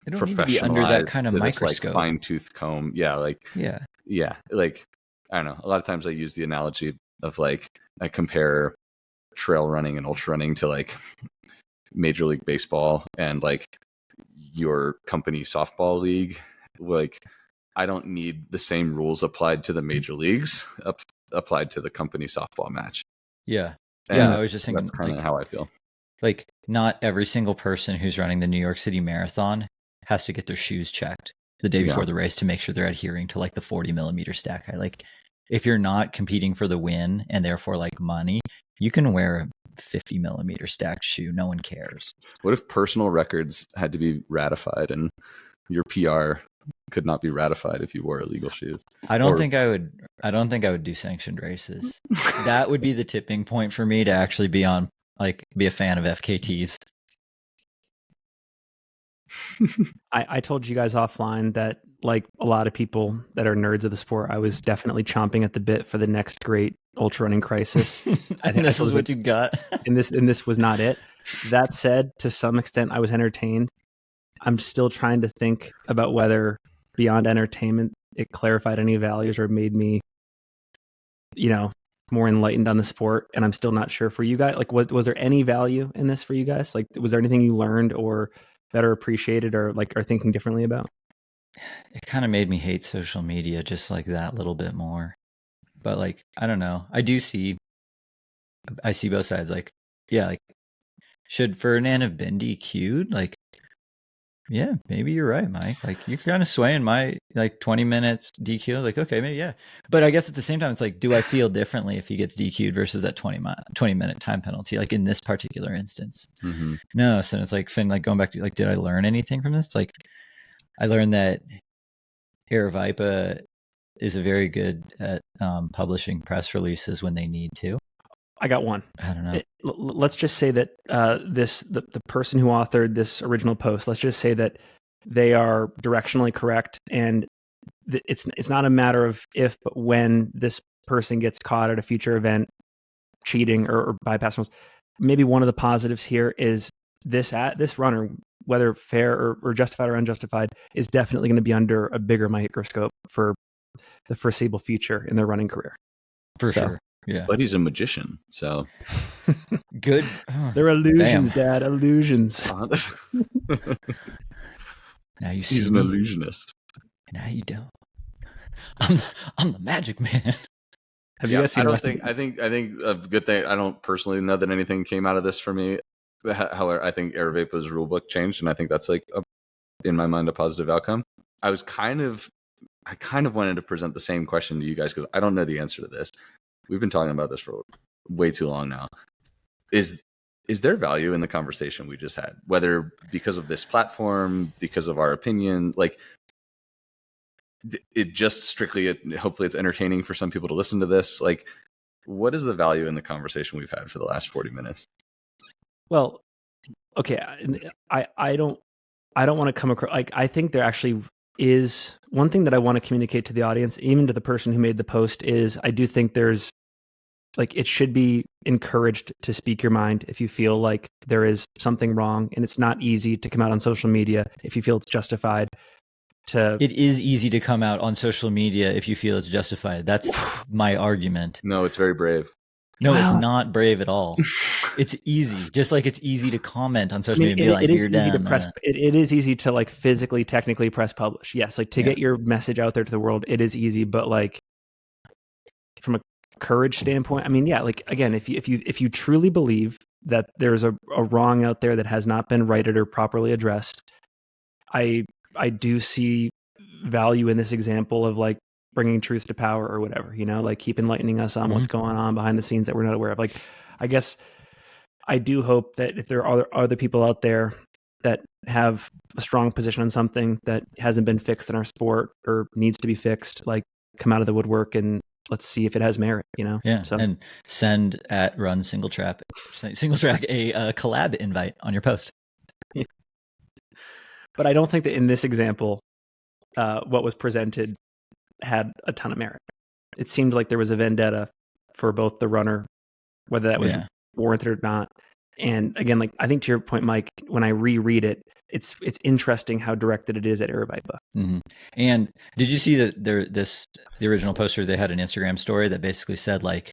professionalized under that kind of like microscope, fine-tooth comb. Like I don't know, a lot of times I use the analogy of like I compare trail running and ultra running to like Major League Baseball and like your company softball league. Like I don't need the same rules applied to the major leagues applied to the company softball match. I was just thinking that's kind of how I feel. Like not every single person who's running the New York City Marathon has to get their shoes checked the day before the race to make sure they're adhering to like the 40 millimeter stack height. Like if you're not competing for the win and therefore like money, you can wear a 50 millimeter stacked shoe. No one cares. What if personal records had to be ratified and your PR could not be ratified if you wore illegal shoes? I don't think I would do sanctioned races. That would be the tipping point for me to actually be a fan of FKTs. I told you guys offline that, like a lot of people that are nerds of the sport, I was definitely chomping at the bit for the next great ultra running crisis. And this is what you got. and this was not it. That said, to some extent, I was entertained. I'm still trying to think about whether beyond entertainment, it clarified any values or made me, more enlightened on the sport. And I'm still not sure for you guys. Like, was there any value in this for you guys? Like, was there anything you learned or better appreciated or like are thinking differently about? It kind of made me hate social media just like that little bit more. But like, I don't know. I see both sides. Like, yeah, like, should Ferdinand have been DQ'd? Like, yeah, maybe you're right, Mike. Like, you're kind of swaying my, like, 20 minutes DQ. Like, okay, maybe, yeah. But I guess at the same time, it's like, do I feel differently if he gets DQ'd versus that 20-minute time penalty, like in this particular instance? Mm-hmm. No, so it's like, Finn, like, going back to, like, did I learn anything from this? Like, I learned that Aravaipa is very good at publishing press releases when they need to. I got one. I don't know. Let's just say that the person who authored this original post, let's just say that they are directionally correct, and it's not a matter of if, but when this person gets caught at a future event cheating or bypassing rules. Maybe one of the positives here is this runner, whether fair or justified or unjustified, is definitely going to be under a bigger microscope for the foreseeable future in their running career. For sure. Yeah. But he's a magician, so good. They're illusions, Dad. Illusions. Now you see. He's an illusionist. Now you don't. I'm the magic man. Have you guys seen? I think a good thing. I don't personally know that anything came out of this for me. However, I think Aravaipa's rulebook changed, and I think that's like in my mind a positive outcome. I kind of wanted to present the same question to you guys because I don't know the answer to this. We've been talking about this for way too long now. Is there value in the conversation we just had? Whether because of this platform, because of our opinion, like it just strictly, hopefully it's entertaining for some people to listen to this. Like, what is the value in the conversation we've had for the last 40 minutes? Well, okay. I don't want to come across, like, I think there actually is one thing that I want to communicate to the audience, even to the person who made the post, is I do think there's, like, it should be encouraged to speak your mind if you feel like there is something wrong, and it's not easy to come out on social media if you feel it's justified. It is easy to come out on social media if you feel it's justified. That's my argument. No, it's very brave. No, It's not brave at all. It's easy, just like it's easy to comment on social media. It is easy to press. It is easy to, like, physically, technically press publish. Yes, like to get your message out there to the world, it is easy. But like from a courage standpoint, I mean, yeah, like again, if you truly believe that there's a wrong out there that has not been righted or properly addressed, I do see value in this example of like bringing truth to power or whatever, like keep enlightening us on what's going on behind the scenes that we're not aware of. Like, I guess I do hope that if there are other people out there that have a strong position on something that hasn't been fixed in our sport or needs to be fixed, like come out of the woodwork and let's see if it has merit, Yeah. So, and send at Run Singletrack a collab invite on your post. Yeah. But I don't think that in this example, what was presented had a ton of merit. It seemed like there was a vendetta for both the runner, whether that was warranted or not. And again, like I think to your point, Mike, when I reread it, it's interesting how directed it is at Aravaipa. Mm-hmm. And did you see that the original poster? They had an Instagram story that basically said, like,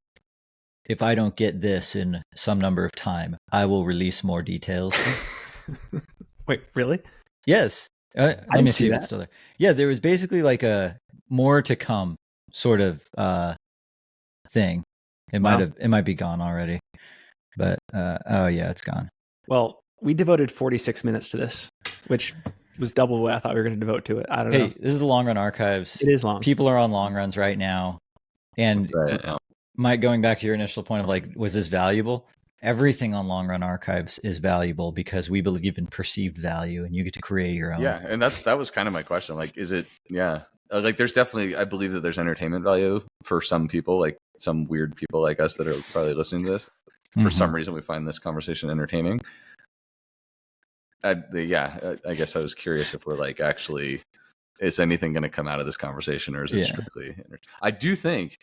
if I don't get this in some number of time, I will release more details. Wait, really? Yes. Let me see if it's still there. Yeah, there was basically like a more to come sort of thing. It might be gone already. But oh yeah, it's gone. Well, we devoted 46 minutes to this, which was double what I thought we were going to devote to it. I don't know. Hey, this is the Long Run Archives. It is long. People are on long runs right now. And Mike, going back to your initial point of like, was this valuable? Everything on Long Run Archives is valuable because we believe in perceived value, and you get to create your own. Yeah, and that was kind of my question. Like, is it? Yeah, like there's definitely, I believe that there's entertainment value for some people, like some weird people like us that are probably listening to this. For some reason, we find this conversation entertaining. I guess I was curious if we're like, actually, is anything going to come out of this conversation, or is it strictly? I do think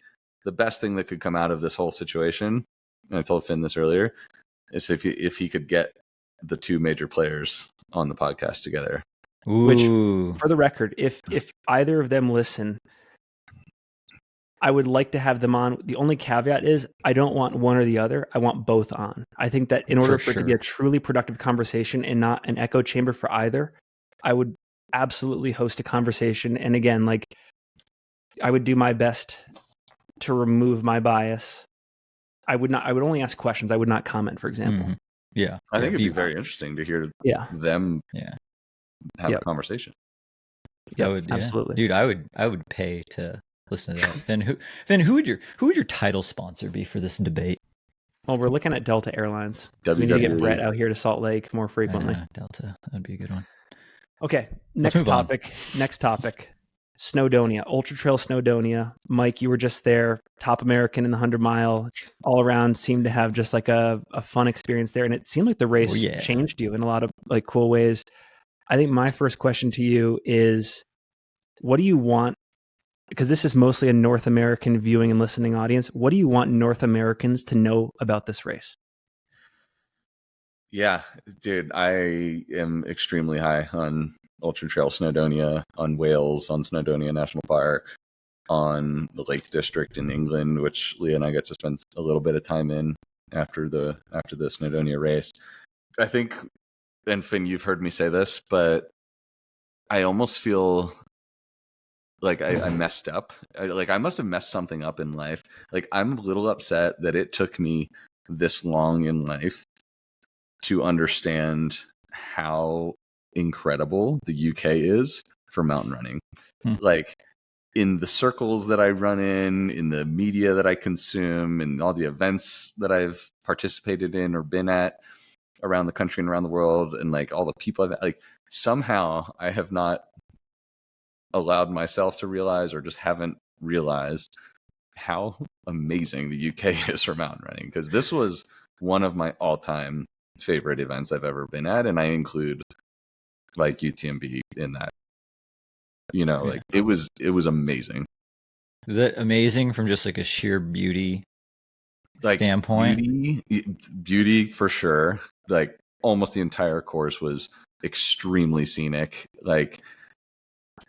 the best thing that could come out of this whole situation, and I told Finn this earlier, is if he could get the two major players on the podcast together Ooh. Which, for the record, if either of them listen, I would like to have them on. The only caveat is I don't want one or the other. I want both on. I think that in order for it to be a truly productive conversation and not an echo chamber for either, I would absolutely host a conversation. And again, like, I would do my best to remove my bias. I would only ask questions. I would not comment, for example. Mm-hmm. Yeah. I think it'd be very interesting to hear them have a conversation. Yeah, absolutely. Dude, I would pay to listen to that. Finn, who would your title sponsor be for this debate? Well, we're looking at Delta Airlines. We need to get Brett out here to Salt Lake more frequently. Delta, that'd be a good one. Okay, next topic. Snowdonia, Ultra Trail Snowdonia. Mike, you were just there, top American in the 100-mile. All around seemed to have just like a fun experience there, and it seemed like the race changed you in a lot of like cool ways. I think my first question to you is, what do you want? Because this is mostly a North American viewing and listening audience. What do you want North Americans to know about this race? Yeah, dude, I am extremely high on Ultra Trail Snowdonia, on Wales, on Snowdonia National Park, on the Lake District in England, which Leah and I get to spend a little bit of time in after the Snowdonia race. I think, and Finn, you've heard me say this, but I almost feel like I messed up. I must have messed something up in life. Like, I'm a little upset that it took me this long in life to understand how incredible the UK is for mountain running. Like, in the circles that I run in the media that I consume, in all the events that I've participated in or been at around the country and around the world, and like all the people I've, like, somehow I have not allowed myself to realize, or just haven't realized, how amazing the UK is for mountain running. Because this was one of my all-time favorite events I've ever been at, and I include like UTMB in that. You know, like, it was amazing. Was that amazing from just like a sheer beauty standpoint? Beauty for sure. Like, almost the entire course was extremely scenic. Like,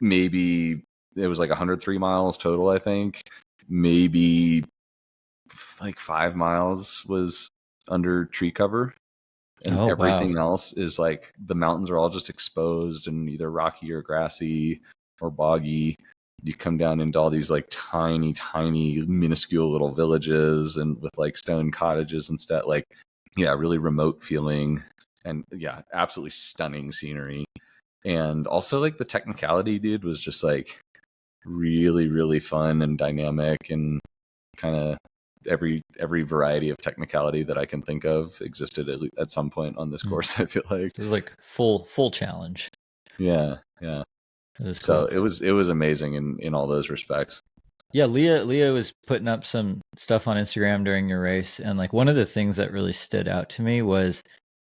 maybe it was like 103 miles total, I think. Maybe like 5 miles was under tree cover. And everything else is like, the mountains are all just exposed and either rocky or grassy or boggy. You come down into all these like tiny minuscule little villages, and with like stone cottages and stuff. Like, yeah, really remote feeling, and yeah, absolutely stunning scenery. And also, like, the technicality, dude, was just like really, really fun and dynamic, and kind of every variety of technicality that I can think of existed at some point on this course. I feel like it was like full challenge. Yeah. It was so cool. it was amazing in all those respects. Yeah, Leah was putting up some stuff on Instagram during your race, and like, one of the things that really stood out to me was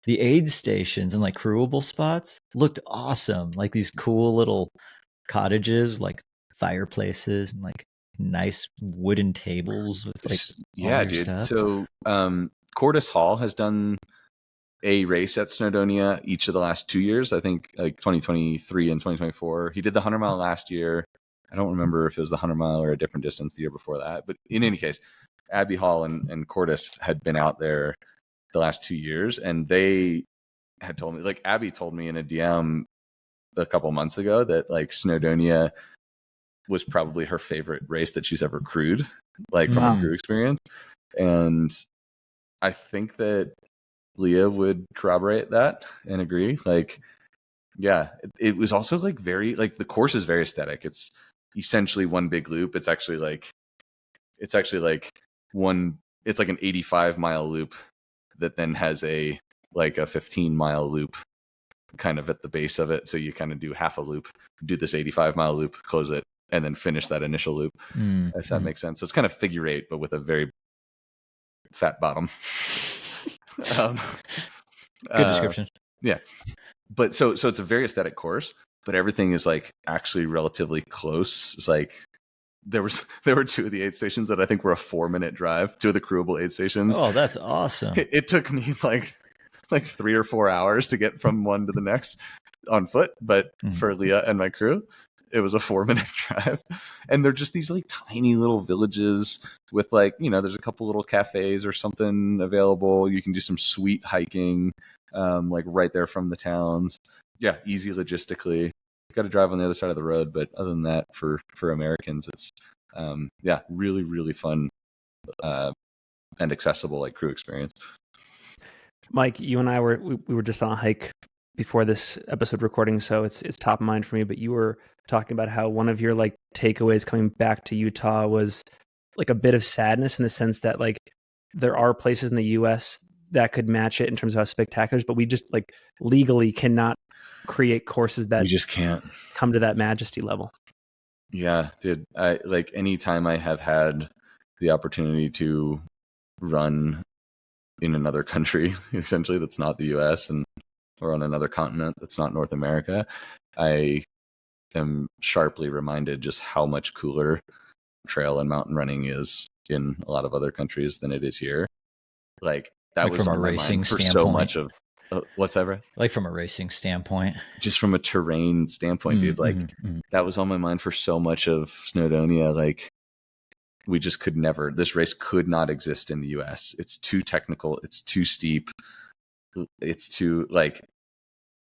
the aid stations and like crewable spots looked awesome. Like, these cool little cottages, like fireplaces, and like nice wooden tables with like dude stuff. So Cordis Hall has done a race at Snowdonia each of the last 2 years. I think like 2023 and 2024. He did the 100-mile last year. I don't remember if it was the 100-mile or a different distance the year before that, but in any case, Abbey Hall and Cordis had been out there the last 2 years, and they had told me, like, Abby told me in a DM a couple months ago that like Snowdonia was probably her favorite race that she's ever crewed, like, from a crew experience. And I think that Leah would corroborate that and agree. Like, yeah, it was also like very, like, the course is very aesthetic. It's essentially one big loop. It's actually like it's like an 85-mile loop that then has a 15-mile loop kind of at the base of it. So you kind of do half a loop, do this 85-mile loop, close it, and then finish that initial loop, if that makes sense. So it's kind of figure eight, but with a very fat bottom. Good description. Yeah. But so it's a very aesthetic course, but everything is like actually relatively close. It's like there were two of the aid stations that I think were a 4-minute drive, two of the crewable aid stations. Oh, that's awesome. It took me like 3 or 4 hours to get from one to the next. on foot, but for Leah and my crew, it was a 4-minute drive. And they're just these like tiny little villages with like, there's a couple little cafes or something available. You can do some sweet hiking, like right there from the towns. Yeah, easy logistically. Got to drive on the other side of the road, but other than that, for Americans, it's really, really fun and accessible like crew experience. Mike, you and I we were just on a hike before this episode recording, so it's top of mind for me. But you were talking about how one of your like takeaways coming back to Utah was like a bit of sadness in the sense that like there are places in the U.S. that could match it in terms of how spectacular, but we just like legally cannot create courses that we just can't come to that majesty level. Yeah, dude. I like anytime I have had the opportunity to run in another country, essentially that's not the US or on another continent that's not North America, I am sharply reminded just how much cooler trail and mountain running is in a lot of other countries than it is here. Like that was from on a my racing mind for standpoint. so much of what's that, right? Like from a racing standpoint, just from a terrain standpoint, dude. Like that was on my mind for so much of Snowdonia. Like we just could never. This race could not exist in the U.S. It's too technical. It's too steep. It's too like.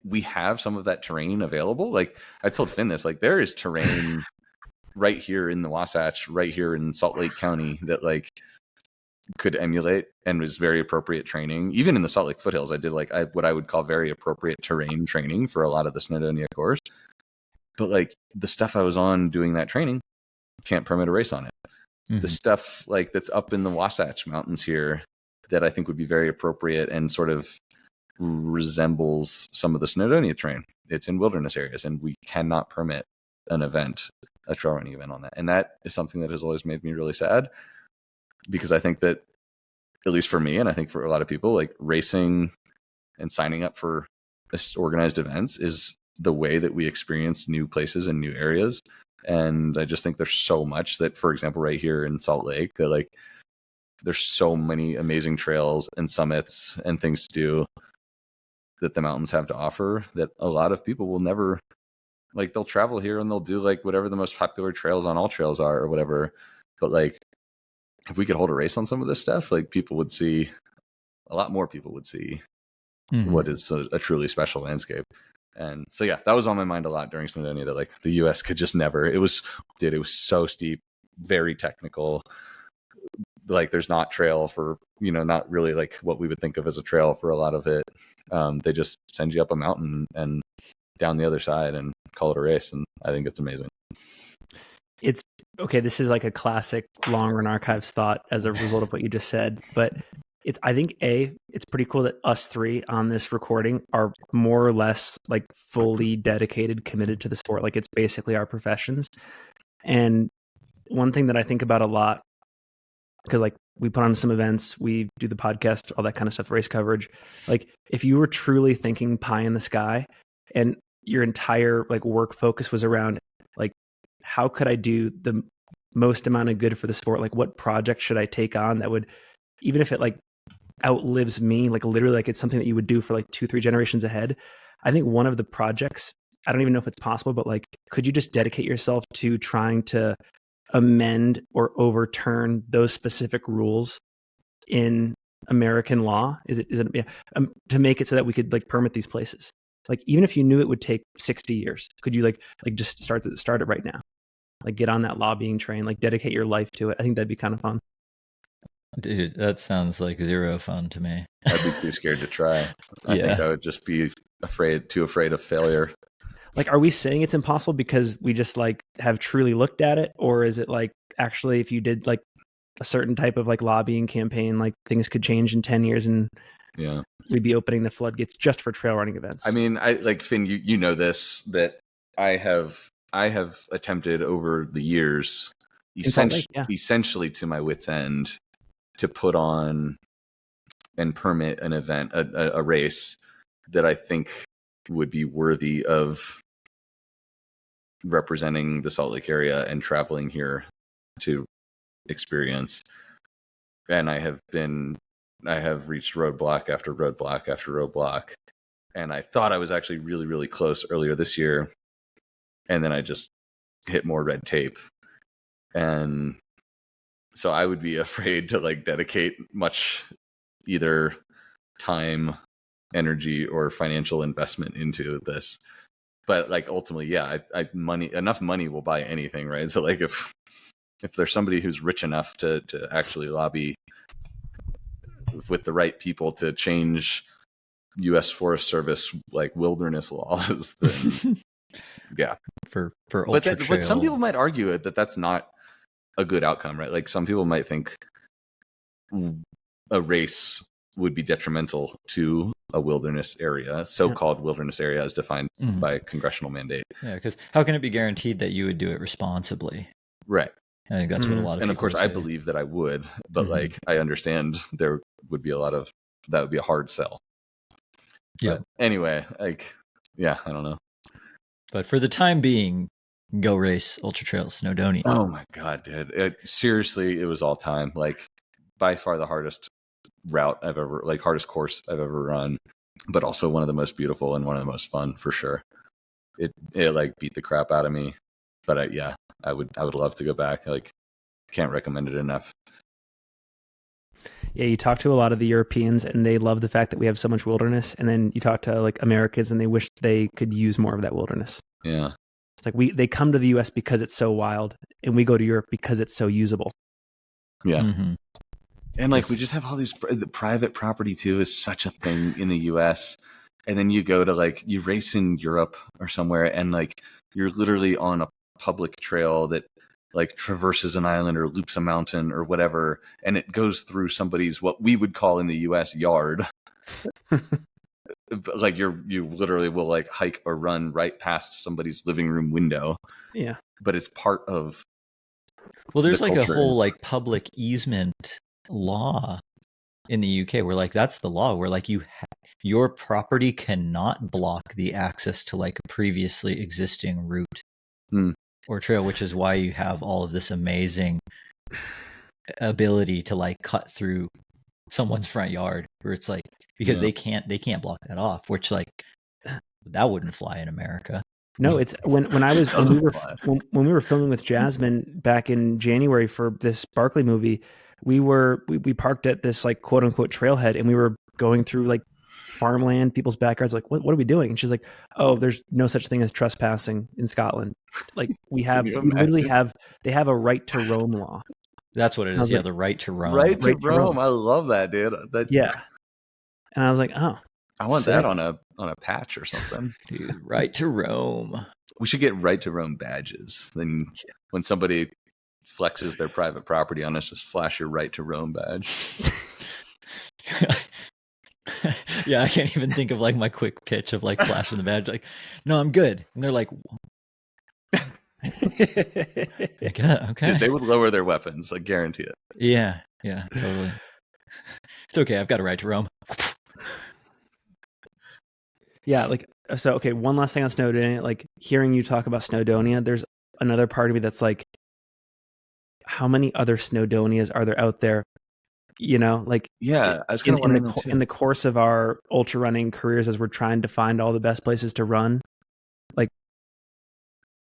We have some of that terrain available. Like I told Finn this. Like there is terrain right here in the Wasatch, right here in Salt Lake County that like could emulate and was very appropriate training. Even in the Salt Lake foothills, I did like what I would call very appropriate terrain training for a lot of the Snowdonia course. But like the stuff I was on doing that training, can't permit a race on it. The stuff like that's up in the Wasatch Mountains here that I think would be very appropriate and sort of resembles some of the Snowdonia terrain. It's in wilderness areas, and we cannot permit an event, a trail running event on that. And that is something that has always made me really sad, because I think that, at least for me, and I think for a lot of people, like racing and signing up for organized events is the way that we experience new places and new areas. And I just think there's so much that, for example, right here in Salt Lake, that like there's so many amazing trails and summits and things to do that the mountains have to offer that a lot of people will never, like they'll travel here and they'll do like whatever the most popular trails on all trails are or whatever. But like if we could hold a race on some of this stuff, like people would see, a lot more people would see what is a truly special landscape. And so, yeah, that was on my mind a lot during Snowdonia, that like the US could just never, it was so steep, very technical. Like there's not trail for, not really like what we would think of as a trail for a lot of it. They just send you up a mountain and down the other side and call it a race. And I think it's amazing. It's okay. This is like a classic Long Run Archives thought as a result of what you just said, but I think it's pretty cool that us three on this recording are more or less like fully dedicated, committed to the sport. Like it's basically our professions. And one thing that I think about a lot, because like we put on some events, we do the podcast, all that kind of stuff, race coverage. Like if you were truly thinking pie in the sky and your entire like work focus was around like, how could I do the most amount of good for the sport? Like what project should I take on that would, even if it like outlives me, like literally like it's something that you would do for like 2-3 generations ahead. I think one of the projects, I don't even know if it's possible, but like, could you just dedicate yourself to trying to amend or overturn those specific rules in American law? Is it to make it so that we could like permit these places? Like even if you knew it would take 60 years, could you like just start it right now? Like get on that lobbying train, like dedicate your life to it. I think that'd be kind of fun. Dude, that sounds like zero fun to me. I'd be too scared to try. I think I would just be too afraid of failure. Like, are we saying it's impossible because we just like have truly looked at it? Or is it like, actually, if you did like a certain type of like lobbying campaign, like things could change in 10 years and we'd be opening the floodgates just for trail running events? I mean, I like Finn, you know this, that I have attempted over the years, essentially to my wit's end, to put on and permit an event, a race that I think would be worthy of representing the Salt Lake area and traveling here to experience. And I have reached roadblock after roadblock after roadblock and I thought I was actually really, really close earlier this year, and then I just hit more red tape. And so I would be afraid to like dedicate much either time, energy, or financial investment into this. But like ultimately, yeah, enough money will buy anything, right? So like if there's somebody who's rich enough to actually lobby with the right people to change U.S. Forest Service like wilderness laws, then yeah, for ultra trail. But some people might argue that that's not a good outcome, right? Like some people might think a race would be detrimental to a wilderness area, so-called wilderness area as defined by congressional mandate. Yeah, because how can it be guaranteed that you would do it responsibly? Right. I think that's what a lot of people and of course say. I believe that I would, but like I understand there would be that would be a hard sell. Yeah. But anyway, like, yeah, I don't know. But for the time being, go race Ultra Trail Snowdonia. Oh my God, dude. Seriously, it was all time. Like by far the hardest hardest course I've ever run, but also one of the most beautiful and one of the most fun for sure. It like beat the crap out of me, but I would love to go back. Like, can't recommend it enough. Yeah, you talk to a lot of the Europeans and they love the fact that we have so much wilderness, and then you talk to like Americans and they wish they could use more of that wilderness. Yeah. It's like they come to the US because it's so wild, and we go to Europe because it's so usable. Yeah. Mm-hmm. And like we just have all these the private property too is such a thing in the US. And then you go to like you race in Europe or somewhere and like you're literally on a public trail that like traverses an island or loops a mountain or whatever, and it goes through somebody's what we would call in the US yard. Like you literally will like hike or run right past somebody's living room window. Yeah. But it's part of there's like a whole like public easement law in the UK where like that's the law where like your property cannot block the access to like a previously existing route or trail, which is why you have all of this amazing ability to like cut through someone's front yard where it's like because they can't block that off, which like that wouldn't fly in America. No, it's when we were filming with Jasmine back in January for this Barkley movie, we parked at this like quote unquote trailhead and we were going through like farmland, people's backyards, like what are we doing? And she's like, oh, there's no such thing as trespassing in Scotland. Like they have a right to roam law. That's what it is. Yeah, the right to roam. Right to roam. I love that, dude. Yeah. And I was like, oh, I want that on a patch or something. Dude, right to roam. We should get right to roam badges. Then when somebody flexes their private property on us, just flash your right to roam badge. Yeah, I can't even think of like my quick pitch of like flashing the badge. Like, no, I'm good. And they're like, okay. Dude, they would lower their weapons. I guarantee it. Yeah, totally. It's okay. I've got a right to roam. Yeah, like so. Okay, one last thing on Snowdonia. Like hearing you talk about Snowdonia, there's another part of me that's like, how many other Snowdonias are there out there? You know, like I was in the course of our ultra running careers, as we're trying to find all the best places to run, like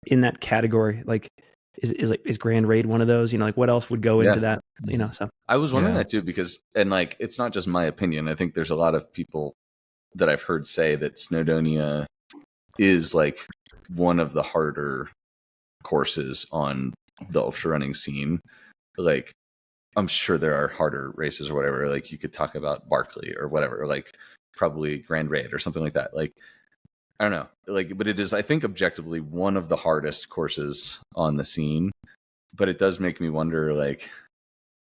in that category, like is Grand Raid one of those? You know, like what else would go into that? You know, so I was wondering that too because, and like it's not just my opinion. I think there's a lot of people that I've heard say that Snowdonia is like one of the harder courses on the ultra running scene. Like I'm sure there are harder races or whatever. Like you could talk about Barkley or whatever, like probably Grand Raid or something like that. Like, I don't know, like, but it is, I think objectively one of the hardest courses on the scene, but it does make me wonder, like,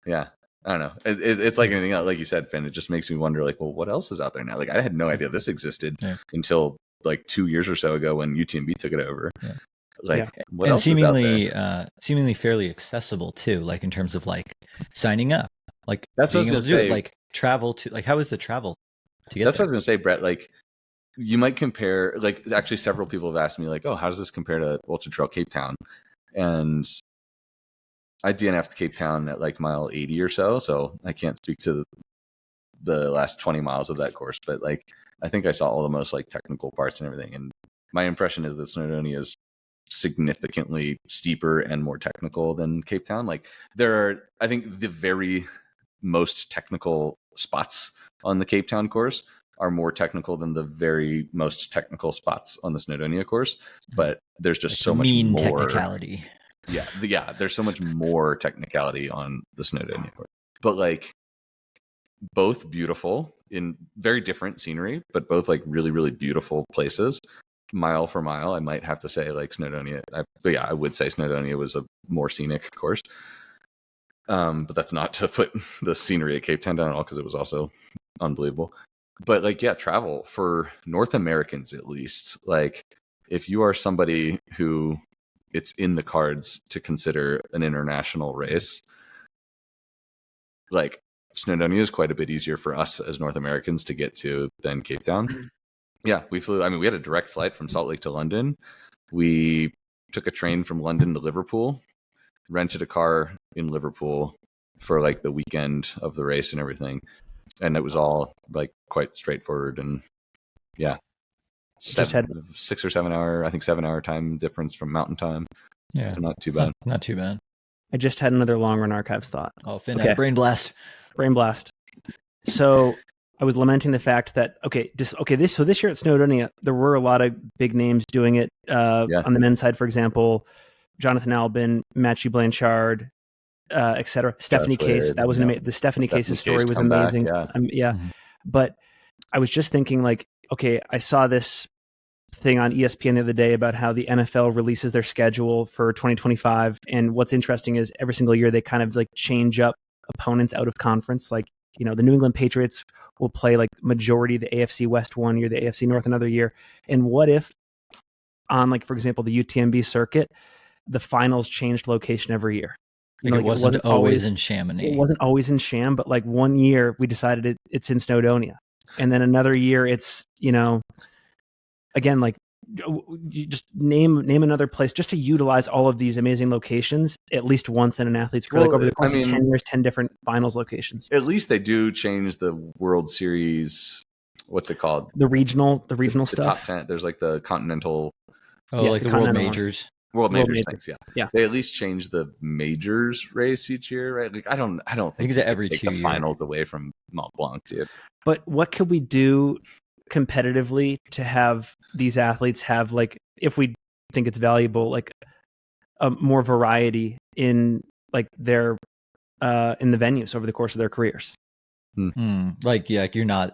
I don't know. It's like anything else. Like you said, Finn, it just makes me wonder, like, well, what else is out there now? Like, I had no idea this existed until like 2 years or so ago when UTMB took it over. Yeah. Like, what and else is out there? seemingly fairly accessible too, like in terms of like signing up. Like that's what I was going to say. Like travel to, like, how is the travel to get That's there? what I was going to say, Brett. Like, you might compare, like, actually several people have asked me, like, oh, how does this compare to Ultra Trail Cape Town? And I DNF'd Cape Town at like mile 80 or so I can't speak to the last 20 miles of that course, but like I think I saw all the most like technical parts and everything. And my impression is that Snowdonia is significantly steeper and more technical than Cape Town. Like there are, I think, the very most technical spots on the Cape Town course are more technical than the very most technical spots on the Snowdonia course. But there's just like so much more technicality. Yeah. There's so much more technicality on the Snowdonia course. But like both beautiful in very different scenery, but both like really, really beautiful places. Mile for mile, I might have to say like Snowdonia. I would say Snowdonia was a more scenic course. But that's not to put the scenery at Cape Town down at all, because it was also unbelievable. But like, yeah, travel for North Americans, at least, like if you are somebody who it's in the cards to consider an international race, like Snowdonia is quite a bit easier for us as North Americans to get to than Cape Town. Yeah, we flew. I mean, we had a direct flight from Salt Lake to London. We took a train from London to Liverpool, rented a car in Liverpool for like the weekend of the race and everything. And it was all like quite straightforward. And yeah, 6 or 7 hour, I think 7 hour time difference from mountain time. Yeah. So not too bad. Not too bad. I just had another long run archives thought. Oh, Finn, brain blast. So I was lamenting the fact that, this year at Snowdonia, there were a lot of big names doing it. On the men's side, for example, Jonathan Albin, Matthew Blanchard, etc. Stephanie Case. That was the Stephanie Case's story was amazing. But I was just thinking, like, I saw this thing on ESPN the other day about how the NFL releases their schedule for 2025, and what's interesting is every single year they kind of like change up opponents out of conference. Like, the New England Patriots will play like majority of the AFC West one year, the AFC North another year. And what if on, like, for example, the UTMB circuit, the finals changed location every year? It wasn't always in Chamonix. It wasn't always in Cham, but like one year we decided it's in Snowdonia. And then another year it's, again, like you just name another place just to utilize all of these amazing locations at least once in an athlete's career. Like over the course of 10 years, 10 different finals locations. At least they do change the World Series. What's it called? The regional stuff. The top 10. There's like the continental. Like the World Majors. World Majors things, yeah. They at least change the majors race each year, right? Like I don't think that every 2 years. The finals away from Mont Blanc, dude. But what could we do competitively to have these athletes have, like, if we think it's valuable, like more variety in like their in the venues over the course of their careers? Like you're not,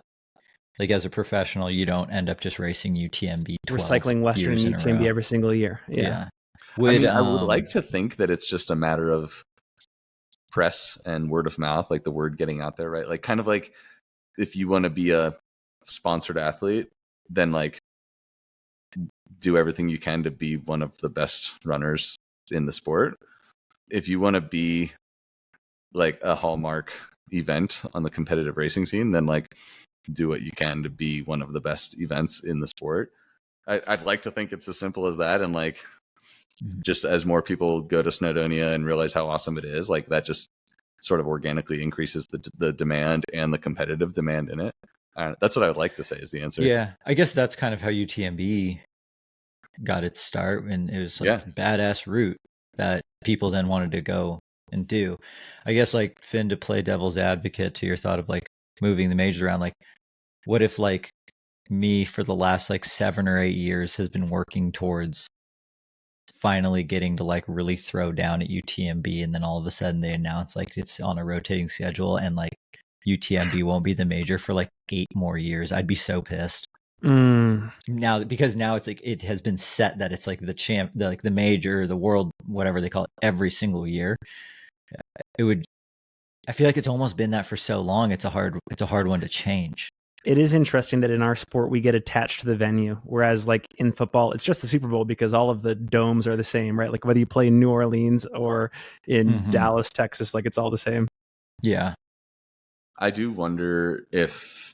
like, as a professional, you don't end up just racing UTMB. Recycling Western and UTMB every single year. Yeah. I would like to think that it's just a matter of press and word of mouth, like the word getting out there, right? Like kind of like if you want to be a sponsored athlete, then like do everything you can to be one of the best runners in the sport. If you want to be like a hallmark event on the competitive racing scene, then like do what you can to be one of the best events in the sport. I'd like to think it's as simple as that. And like, just as more people go to Snowdonia and realize how awesome it is, like that just sort of organically increases the demand and the competitive demand in it. That's what I would like to say is the answer. Yeah, I guess that's kind of how UTMB got its start, and it was like a badass route that people then wanted to go and do. I guess, like, Finn, to play devil's advocate to your thought of like moving the majors around, like what if like me for the last like 7 or 8 years has been working towards finally getting to like really throw down at UTMB, and then all of a sudden they announce like it's on a rotating schedule and like UTMB won't be the major for like 8 more years. I'd be so pissed. Now, because now it's like it has been set that it's like the major, the world, whatever they call it, every single year. I feel like it's almost been that for so long. It's a hard one to change. It is interesting that in our sport we get attached to the venue, whereas like in football it's just the Super Bowl because all of the domes are the same, right? Like whether you play in New Orleans or in Dallas, Texas, like it's all the same. Yeah. I do wonder if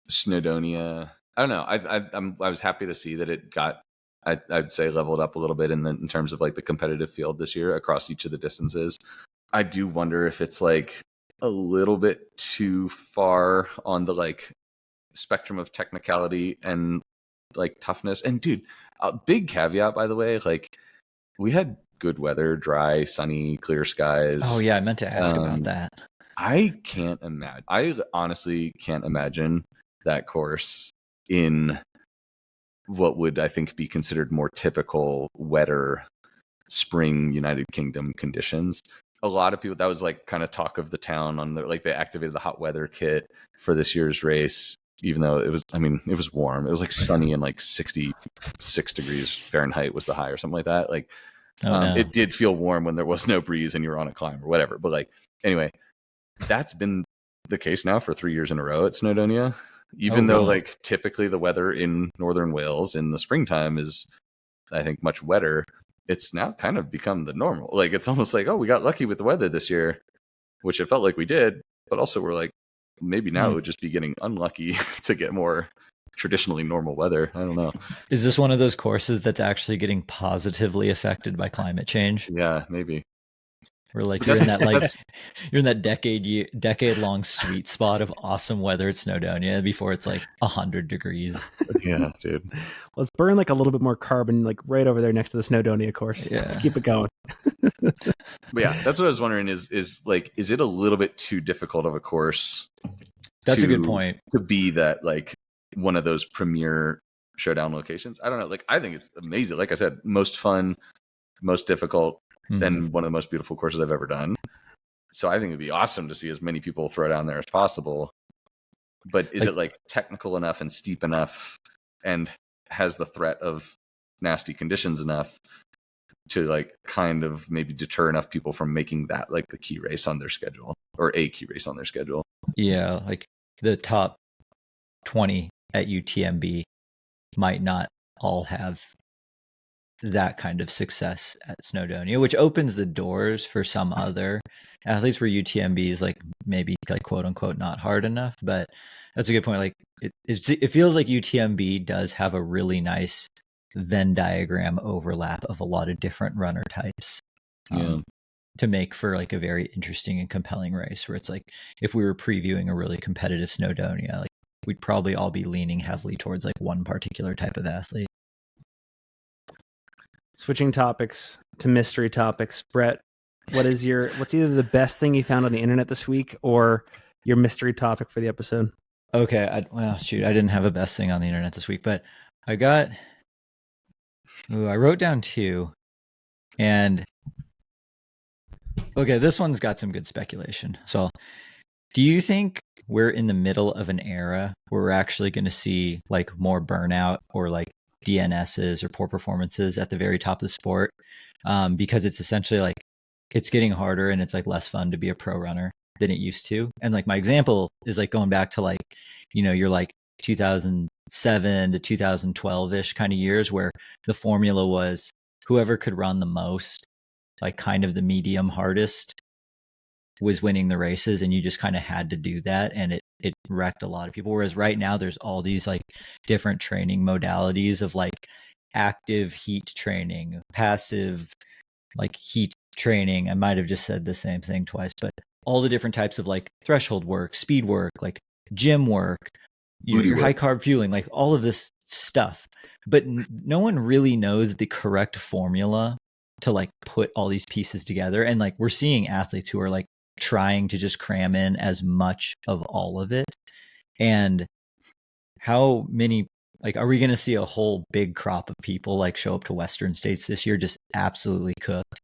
Snowdonia, I don't know. I was happy to see that it got, I'd say, leveled up a little bit in terms of like the competitive field this year across each of the distances. I do wonder if it's like a little bit too far on the like spectrum of technicality and like toughness. And dude, a big caveat, by the way, like we had good weather, dry, sunny, clear skies. Oh yeah, I meant to ask about that. I honestly can't imagine that course in what would I think be considered more typical wetter spring United Kingdom conditions. A lot of people, that was like kind of talk of the town on the, like they activated the hot weather kit for this year's race, even though it was warm. It was like sunny and like 66 degrees Fahrenheit was the high or something like that. Like no. It did feel warm when there was no breeze and you were on a climb or whatever. But like, anyway, that's been the case now for 3 years in a row at Snowdonia. Even though like typically the weather in northern Wales in the springtime is, I think, much wetter, it's now kind of become the normal. Like it's almost like, oh, we got lucky with the weather this year, which it felt like we did, but also we're like, maybe now it would just be getting unlucky to get more traditionally normal weather. I don't know. Is this one of those courses that's actually getting positively affected by climate change? Yeah, maybe. Or like you're in that decade long sweet spot of awesome weather at Snowdonia before it's like 100 degrees. Yeah, dude. Let's burn like a little bit more carbon, like right over there next to the Snowdonia course. Yeah. Let's keep it going. But yeah, that's what I was wondering is it a little bit too difficult of a course? That's a good point. To be that like one of those premier showdown locations. I don't know. Like I think it's amazing. Like I said, most fun, most difficult. And one of the most beautiful courses I've ever done. So I think it'd be awesome to see as many people throw down there as possible. But is it like technical enough and steep enough and has the threat of nasty conditions enough to like kind of maybe deter enough people from making that like the key race on their schedule or a key race on their schedule? Yeah, like the top 20 at UTMB might not all have that kind of success at Snowdonia, which opens the doors for some other athletes where UTMB is like maybe like quote unquote not hard enough. But that's a good point. Like it feels like UTMB does have a really nice Venn diagram overlap of a lot of different runner types to make for like a very interesting and compelling race where it's like if we were previewing a really competitive Snowdonia, like we'd probably all be leaning heavily towards like one particular type of athlete. Switching topics to mystery topics, Brett, what's either the best thing you found on the internet this week or your mystery topic for the episode? Okay, I didn't have a best thing on the internet this week, but I wrote down two, and okay, this one's got some good speculation. So, do you think we're in the middle of an era where we're actually going to see like more burnout or like DNSs or poor performances at the very top of the sport, because it's essentially like it's getting harder and it's like less fun to be a pro runner than it used to? And like my example is like going back to like, you know, you're like 2007 to 2012-ish kind of years where the formula was whoever could run the most, like kind of the medium hardest, was winning the races, and you just kind of had to do that, and it wrecked a lot of people. Whereas right now there's all these like different training modalities of like active heat training, passive like heat training. I might have just said the same thing twice, but all the different types of like threshold work, speed work, like gym work, your high carb fueling, like all of this stuff. But no one really knows the correct formula to like put all these pieces together. And like we're seeing athletes who are like trying to just cram in as much of all of it. And how many, like, are we going to see a whole big crop of people like show up to Western States this year just absolutely cooked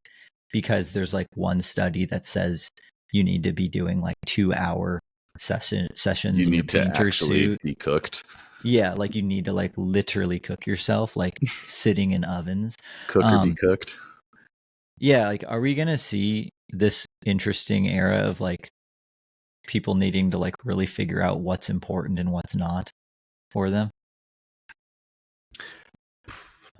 because there's like one study that says you need to be doing like 2-hour sessions. You need to actually be cooked. Yeah, like you need to like literally cook yourself, like sitting in ovens. Cook or be cooked. Yeah, like are we going to see this interesting era of like people needing to like really figure out what's important and what's not for them?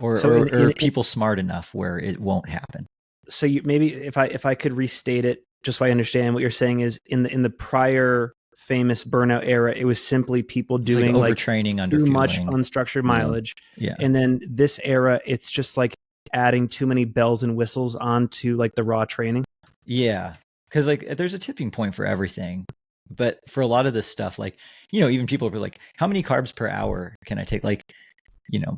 Or are people smart enough where it won't happen? So you maybe if I could restate it just so I understand what you're saying is in the prior famous burnout era, it was simply people doing like overtraining, too much unstructured mileage. Yeah. And then this era, it's just like adding too many bells and whistles onto like the raw training. Yeah. because like there's a tipping point for everything. But for a lot of this stuff, like, you know, even people are like, how many carbs per hour can I take? Like, you know,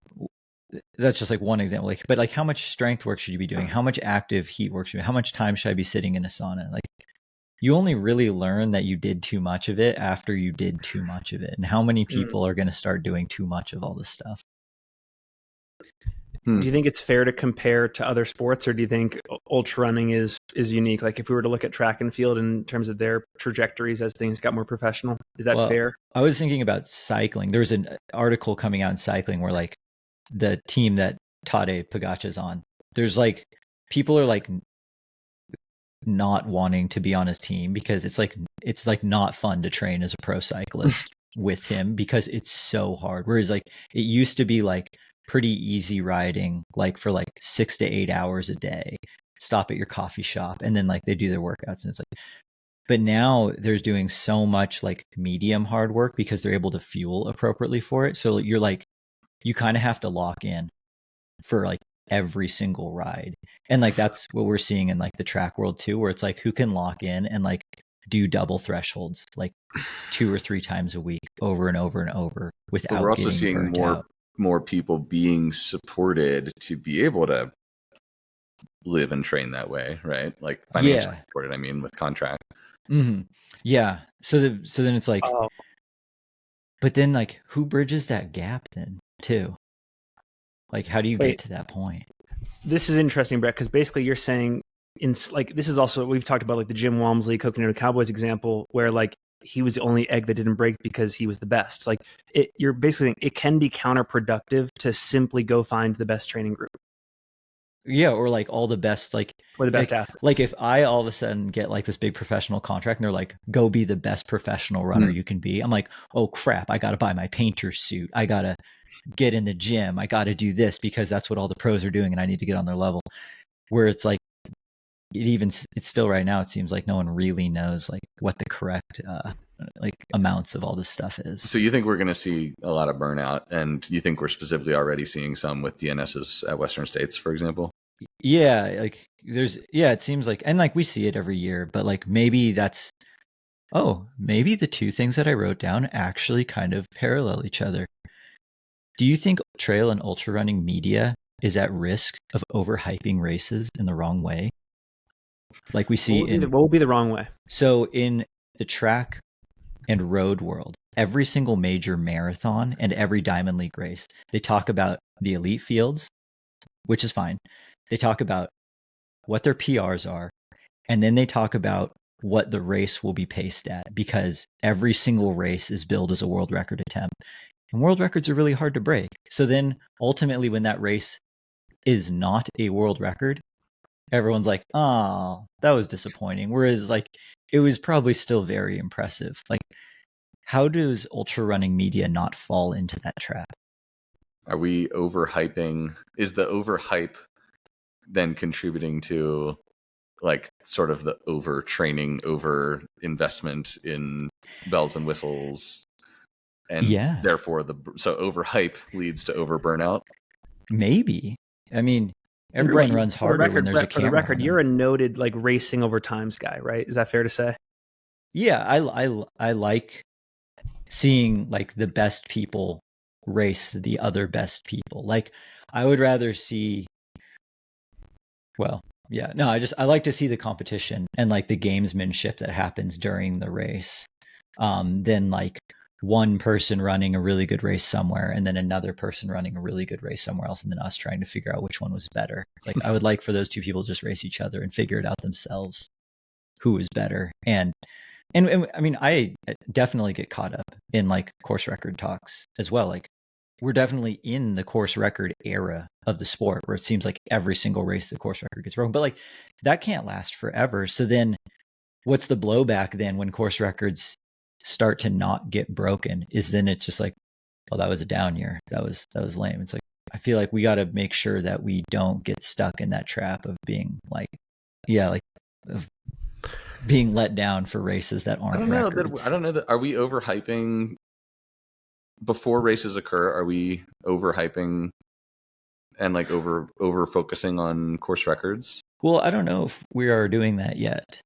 that's just like one example. Like, but like, how much strength work should you be doing? How much active heat work should you? How much time should I be sitting in a sauna? Like, you only really learn that you did too much of it after you did too much of it. And how many people are going to start doing too much of all this stuff? Do you think it's fair to compare to other sports, or do you think ultra running is unique? Like if we were to look at track and field in terms of their trajectories as things got more professional, is that fair? I was thinking about cycling. There's an article coming out in cycling where like the team that Tadej Pogačar's on, there's like people are like not wanting to be on his team because it's like not fun to train as a pro cyclist with him because it's so hard. Whereas like it used to be like pretty easy riding, like for like 6 to 8 hours a day, stop at your coffee shop, and then like they do their workouts, and it's like, but now they're doing so much like medium hard work because they're able to fuel appropriately for it. So you're like, you kind of have to lock in for like every single ride. And like that's what we're seeing in like the track world too, where it's like who can lock in and like do double thresholds like 2 or 3 times a week over and over and over without. But we're also seeing more people being supported to be able to live and train that way, right? Like financially supported, I mean, with contract. Mm-hmm. Yeah. So then it's like, but then like who bridges that gap then too? Like, how do you get to that point? This is interesting, Brett, because basically you're saying like this is also we've talked about like the Jim Walmsley Coconut Cowboys example where like he was the only egg that didn't break because he was the best. Like you're basically saying it can be counterproductive to simply go find the best training group. Yeah, or like all the best, like or the best athletes. Like if I all of a sudden get like this big professional contract and they're like, go be the best professional runner you can be. I'm like, oh crap, I got to buy my painter suit. I got to get in the gym. I got to do this because that's what all the pros are doing and I need to get on their level. Where it's like, it's still right now, it seems like no one really knows like what the correct like amounts of all this stuff is. So you think we're going to see a lot of burnout, and you think we're specifically already seeing some with DNSs at Western States, for example? Yeah, like it seems like, and like we see it every year, but like maybe maybe the two things that I wrote down actually kind of parallel each other. Do you think trail and ultra running media is at risk of overhyping races in the wrong way? Like we see what will be the wrong way? So in the track and road world, every single major marathon and every Diamond League race, they talk about the elite fields, which is fine. They talk about what their PRs are, and then they talk about what the race will be paced at, because every single race is billed as a world record attempt. And world records are really hard to break. So then ultimately when that race is not a world record, everyone's like, oh, that was disappointing. Whereas like it was probably still very impressive. Like, how does ultra running media not fall into that trap? Are we overhyping? Is the overhype then contributing to like sort of the overtraining, over investment in bells and whistles? And therefore so overhype leads to over burnout? Maybe. I mean, everyone runs harder when there's a camera. For the record, you're a noted like racing over times guy, right? Is that fair to say? Yeah, I like seeing like the best people race the other best people. Like I would rather see, I like to see the competition and like the gamesmanship that happens during the race, than like one person running a really good race somewhere and then another person running a really good race somewhere else and then us trying to figure out which one was better. It's like I would like for those two people just race each other and figure it out themselves who is better. And I mean, I definitely get caught up in like course record talks as well. Like we're definitely in the course record era of the sport where it seems like every single race the course record gets broken, but like that can't last forever. So then what's the blowback then when course records start to not get broken? Is then it's just like, oh, that was a down year. That was lame. It's like, I feel like we got to make sure that we don't get stuck in that trap of being like, of being let down for races that aren't records. I don't know that. Are we overhyping before races occur? Are we overhyping and like over focusing on course records? Well, I don't know if we are doing that yet.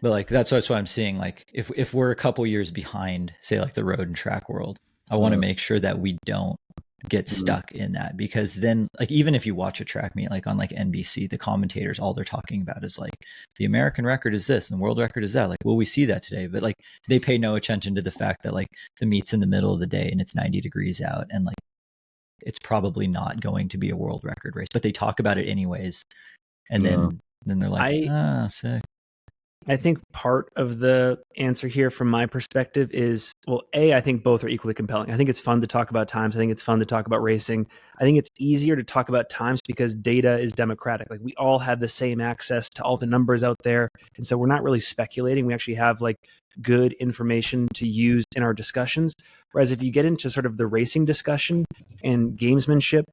But like that's what I'm seeing. Like if we're a couple years behind, say like the road and track world, I want to make sure that we don't get stuck in that, because then like even if you watch a track meet like on like NBC, the commentators, all they're talking about is like the American record is this and the world record is that. Like, will we see that today? But like they pay no attention to the fact that like the meet's in the middle of the day and it's 90 degrees out, and like it's probably not going to be a world record race, but they talk about it anyways. And then they're like, sick. I think part of the answer here from my perspective is, well, I think both are equally compelling. I think it's fun to talk about times. I think it's fun to talk about racing. I think it's easier to talk about times because data is democratic. Like we all have the same access to all the numbers out there. And so we're not really speculating. We actually have like good information to use in our discussions. Whereas if you get into sort of the racing discussion and gamesmanship,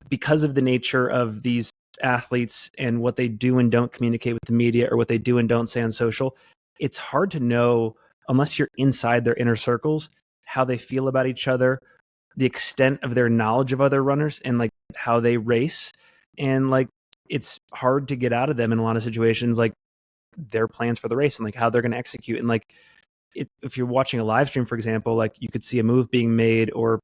because of the nature of these athletes and what they do and don't communicate with the media, or what they do and don't say on social, it's hard to know, unless you're inside their inner circles, how they feel about each other, the extent of their knowledge of other runners, and like how they race. And like it's hard to get out of them in a lot of situations, like their plans for the race and like how they're going to execute. And like if you're watching a live stream, for example, like you could see a move being made or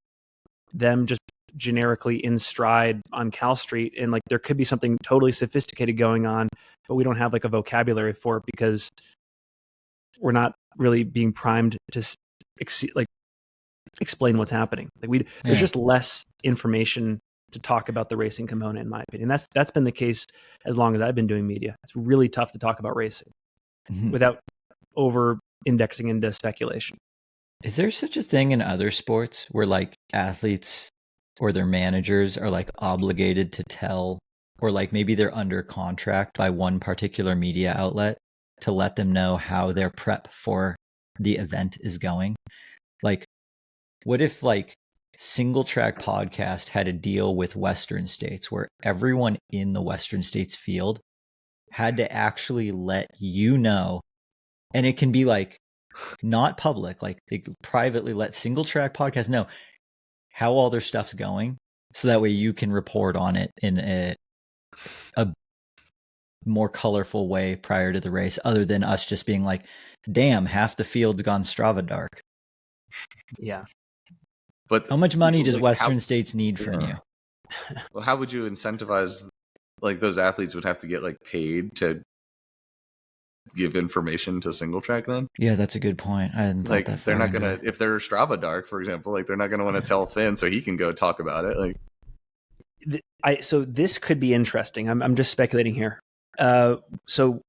them just generically in stride on Cal Street, and like there could be something totally sophisticated going on, but we don't have like a vocabulary for it because we're not really being primed to explain what's happening. Like there's just less information to talk about the racing component, in my opinion. That's been the case as long as I've been doing media. It's really tough to talk about racing without over indexing into speculation. Is there such a thing in other sports where like athletes or their managers are like obligated to tell, or like maybe they're under contract by one particular media outlet to let them know how their prep for the event is going? Like, what if like Singletrack Podcast had a deal with Western States where everyone in the Western States field had to actually let you know, and it can be like not public, like they privately let Singletrack Podcast know how all their stuff's going, so that way you can report on it in a more colorful way prior to the race, other than us just being like, damn, half the field's gone Strava dark. Yeah. But how much money does Western States need from you? Well, how would you incentivize, like those athletes would have to get like paid to give information to Singletrack then? Yeah, that's a good point. I hadn't thought that. They're not gonna, if they're Strava dark, for example, like they're not gonna want to tell Finn so he can go talk about it. Like, so this could be interesting. I'm just speculating here. So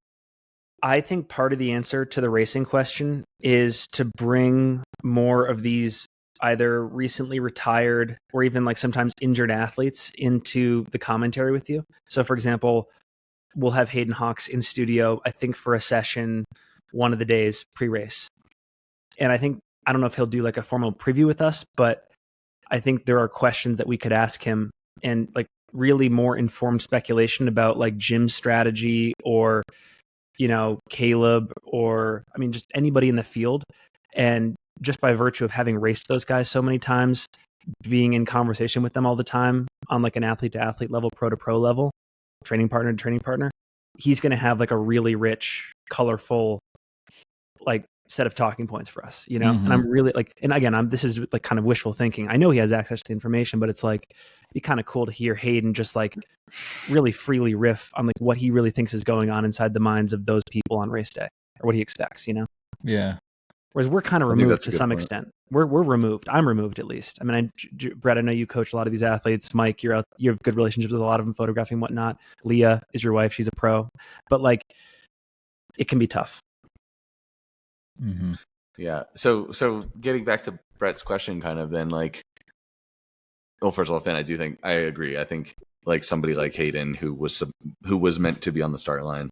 I think part of the answer to the racing question is to bring more of these either recently retired or even like sometimes injured athletes into the commentary with you. So for example, we'll have Hayden Hawks in studio, I think for a session one of the days pre-race. And I don't know if he'll do like a formal preview with us, but I think there are questions that we could ask him, and like really more informed speculation about like Jim's strategy, or, you know, Caleb, or I mean, just anybody in the field. And just by virtue of having raced those guys so many times, being in conversation with them all the time on like an athlete to athlete level, pro to pro level, training partner to training partner, he's going to have like a really rich, colorful, like set of talking points for us, you know? And I'm really like, and again, this is like kind of wishful thinking. I know he has access to the information, but it's like, it'd be kind of cool to hear Hayden just like really freely riff on like what he really thinks is going on inside the minds of those people on race day, or what he expects, you know? Yeah. Whereas we're kind of removed to some extent. We're removed. I'm removed, at least. I mean, Brett, I know you coach a lot of these athletes. Mike, you have good relationships with a lot of them, photographing and whatnot. Leah is your wife. She's a pro. But like, it can be tough. Mm-hmm. Yeah. So getting back to Brett's question, kind of then, like, well, first of all, Finn, I agree. I think like somebody like Hayden, who was meant to be on the start line,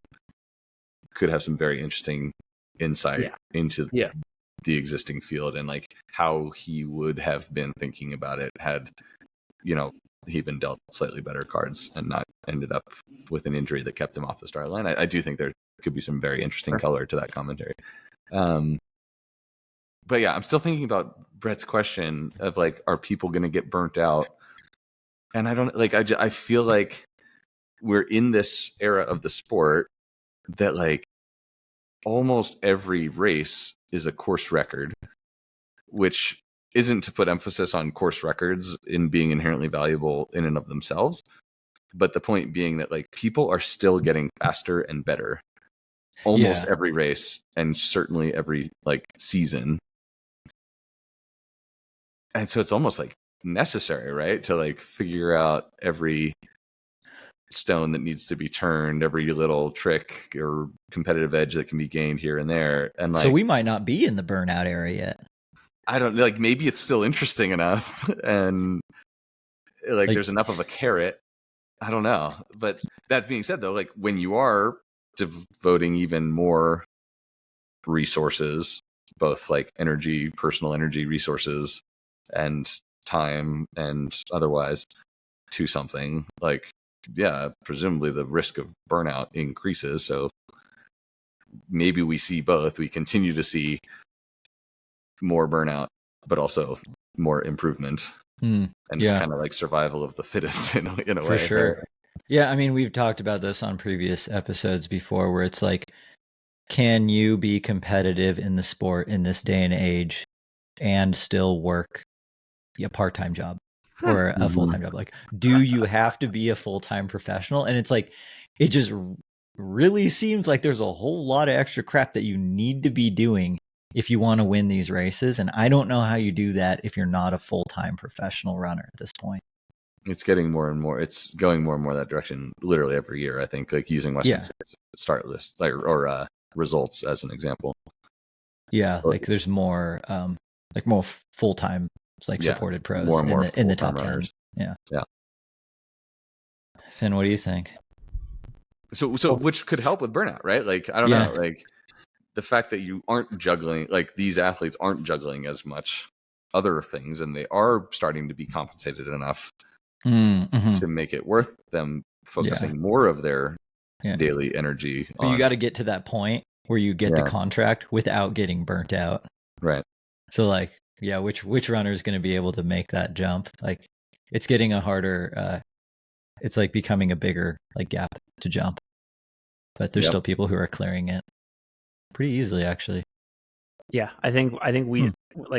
could have some very interesting insight into the existing field, and like how he would have been thinking about it had, you know, he been dealt slightly better cards and not ended up with an injury that kept him off the start line. I do think there could be some very interesting color to that commentary. But yeah, I'm still thinking about Brett's question of like, are people going to get burnt out? And I don't like, I feel like we're in this era of the sport that like almost every race is a course record, which isn't to put emphasis on course records in being inherently valuable in and of themselves. But the point being that like people are still getting faster and better almost every race, and certainly every like season. And so it's almost like necessary, right? To like figure out every stone that needs to be turned, every little trick or competitive edge that can be gained here and there. And like, so we might not be in the burnout area yet. I don't like, maybe it's still interesting enough and like there's enough of a carrot. I don't know. But that being said though, like when you are devoting even more resources, both like energy, personal energy resources and time and otherwise to something, like presumably the risk of burnout increases. So maybe we see both. We continue to see more burnout, but also more improvement. And it's kind of like survival of the fittest in a way. For sure. Yeah, I mean, we've talked about this on previous episodes before, where it's like, can you be competitive in the sport in this day and age and still work a part-time job or a full-time job? Like, do you have to be a full-time professional? And it's like, it just really seems like there's a whole lot of extra crap that you need to be doing if you want to win these races. And I don't know how you do that if you're not a full-time professional runner at this point. It's getting more and more, it's going more and more that direction literally every year, I think, like using Western States start list or results as an example. Yeah, like there's more more full-time supported pros more and more in the top runners. 10. Yeah. Finn, what do you think? So which could help with burnout, right? Like, I don't know, like the fact that you aren't juggling, like these athletes aren't juggling as much other things, and they are starting to be compensated enough to make it worth them focusing more of their daily energy. But you got to get to that point where you get the contract without getting burnt out. Right. So like, which runner is going to be able to make that jump? Like, it's getting a harder, it's like becoming a bigger like gap to jump, but there's still people who are clearing it pretty easily, actually. Yeah, I think we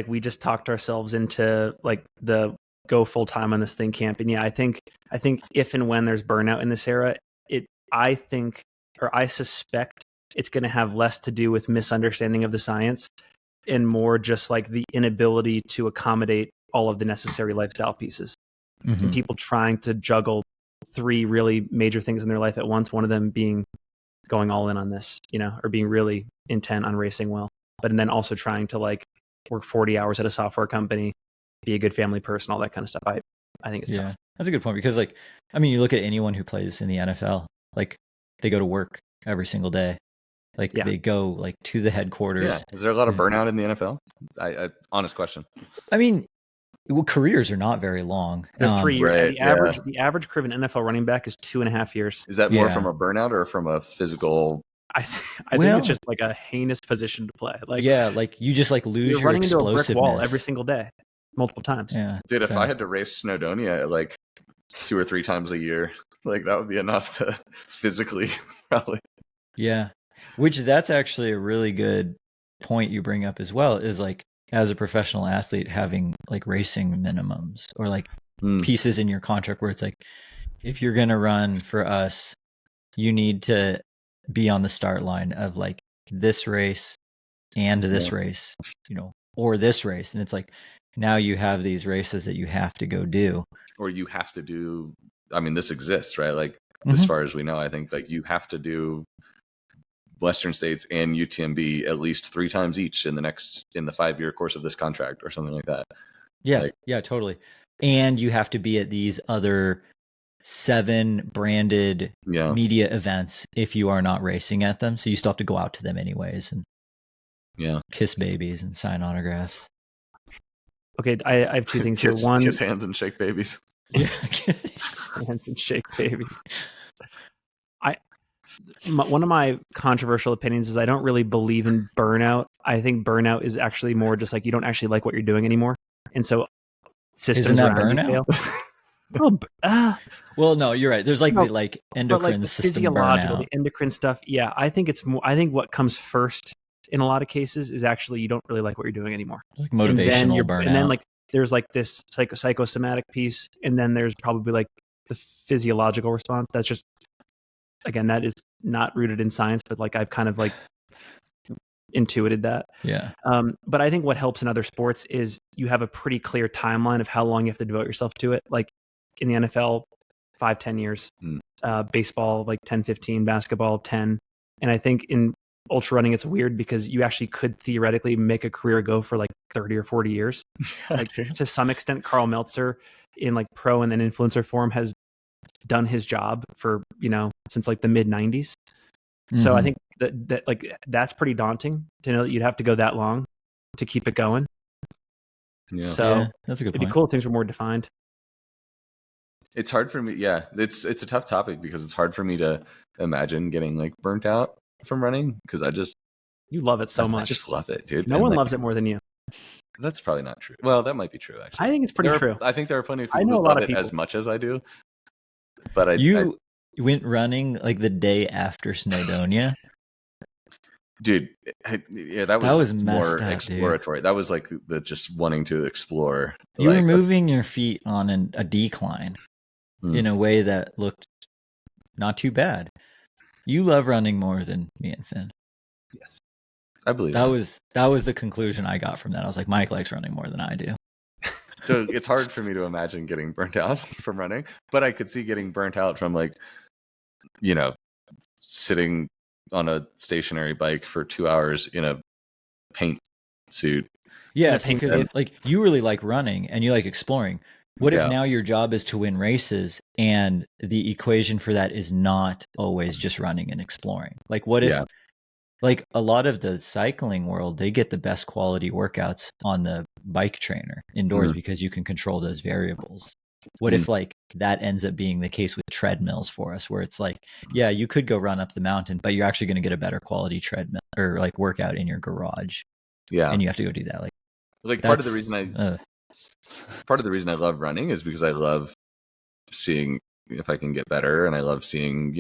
we just talked ourselves into like the go full time on this thing camp, and I think if and when there's burnout in this era, I suspect it's going to have less to do with misunderstanding of the science and more just like the inability to accommodate all of the necessary lifestyle pieces. And people trying to juggle 3 really major things in their life at once, one of them being going all in on this, or being really intent on racing well, but and then also trying to like work 40 hours at a software company, be a good family person, all that kind of stuff. I think it's tough. That's a good point, because like, I mean, you look at anyone who plays in the NFL, like they go to work every single day. Like they go like to the headquarters. Yeah. Is there a lot of burnout in the NFL? I honest question. I mean, careers are not very long. They're 3 years. Right, the average career of an NFL running back is 2.5 years. Is that more from a burnout or from a physical? I think it's just like a heinous position to play. Like like you just like lose your running into a brick explosiveness wall every single day, multiple times. Yeah, dude, if I had to race Snowdonia like 2 or 3 times a year, like that would be enough to physically probably. Yeah, which that's actually a really good point you bring up as well, is like, as a professional athlete, having like racing minimums or like pieces in your contract where it's like, if you're going to run for us, you need to be on the start line of like this race and this race, or this race. And it's like, now you have these races that you have to go do. Or you have to do, I mean, this exists, right? Like as far as we know, I think like you have to do Western States and UTMB at least 3 times each in the 5-year course of this contract or something like that. Yeah, totally. And you have to be at these other 7 branded media events if you are not racing at them. So you still have to go out to them anyways and kiss babies and sign autographs. Okay, I have 2 things here. One, kiss hands and shake babies. Hands and shake babies. One of my controversial opinions is I don't really believe in burnout. I think burnout is actually more just like you don't actually like what you're doing anymore, and so systems Isn't that around burnout? you fail. Well, no, you're right. There's like the endocrine the system physiological, burnout. the endocrine stuff. Yeah, I think it's more. I think what comes first in a lot of cases is actually you don't really like what you're doing anymore. Like motivational burnout. And then like there's like this psychosomatic piece, and then there's probably like the physiological response. That's just, again, that is not rooted in science, but like I've kind of like intuited that. Yeah. But I think what helps in other sports is you have a pretty clear timeline of how long you have to devote yourself to it. Like in the NFL, 5-10 years, baseball, like 10-15, basketball, 10. And I think in ultra running, it's weird because you actually could theoretically make a career go for like 30 or 40 years. Like, to some extent, Carl Meltzer in like pro and then influencer form has done his job for, since like the mid 90s. So I think that like that's pretty daunting to know that you'd have to go that long to keep it going. Yeah. So that's a good it'd point. be cool if things were more defined. It's hard for me. Yeah, it's a tough topic because it's hard for me to imagine getting like burnt out from running because you love it so much. I just love it, dude. No one loves it more than you. That's probably not true. Well, that might be true, actually. I think it's pretty true. I think there are plenty of people who love it as much as I do. But you went running like the day after Snowdonia. Dude, that was more exploratory. Dude. That was like the just wanting to explore. You were moving your feet on a decline in a way that looked not too bad. You love running more than me and Finn. Yes, I believe that was the conclusion I got from that. I was like, Mike likes running more than I do. So it's hard for me to imagine getting burnt out from running, but I could see getting burnt out from like, sitting on a stationary bike for 2 hours in a paint suit. Yes, because like you really like running and you like exploring. What if now your job is to win races and the equation for that is not always just running and exploring? Like what if like a lot of the cycling world, they get the best quality workouts on the bike trainer indoors because you can control those variables. What if like that ends up being the case with treadmills for us, where it's like, yeah, you could go run up the mountain, but you're actually going to get a better quality treadmill or like workout in your garage. Yeah. And you have to go do that. Like part of the reason I love running is because I love seeing if I can get better, and I love seeing,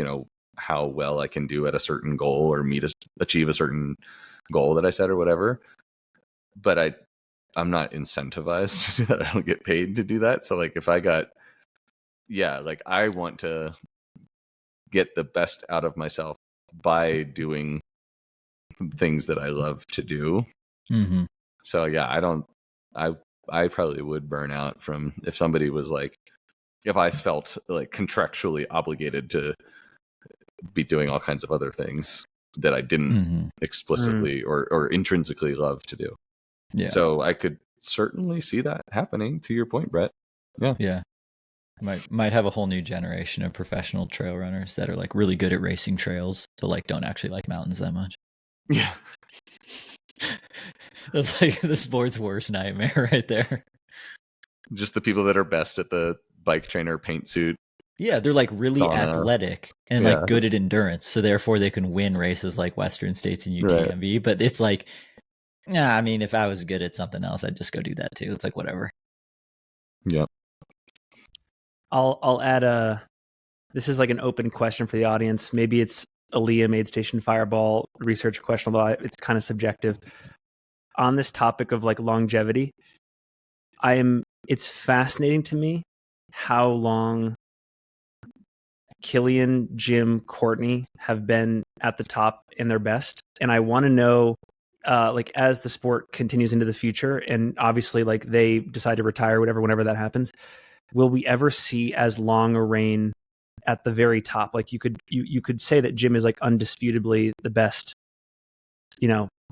how well I can do at a certain goal or achieve a certain goal that I set or whatever. But I'm not incentivized to do that. I don't get paid to do that. So like if I got, I want to get the best out of myself by doing things that I love to do. Mm-hmm. So I probably would burn out from if somebody was like, if I felt like contractually obligated to be doing all kinds of other things that I didn't explicitly or intrinsically love to do. Yeah. So I could certainly see that happening, to your point, Brett. Yeah. Yeah. Might have a whole new generation of professional trail runners that are like really good at racing trails, but like don't actually like mountains that much. Yeah. That's like the sport's worst nightmare right there. Just the people that are best at the bike trainer paint suit. Yeah, they're like really athletic and like good at endurance, so therefore they can win races like Western States and UTMB. Right. But it's like, I mean, if I was good at something else, I'd just go do that too. It's like whatever. Yep. I'll add this is like an open question for the audience. Maybe it's a Liam Aid Station Fireball research question, although it's kind of subjective. On this topic of like longevity, it's fascinating to me how long Killian, Jim, Courtney have been at the top in their best. And I want to know, like, as the sport continues into the future, and obviously like they decide to retire, whenever that happens, will we ever see as long a reign at the very top? Like you could say that Jim is like undisputably the best,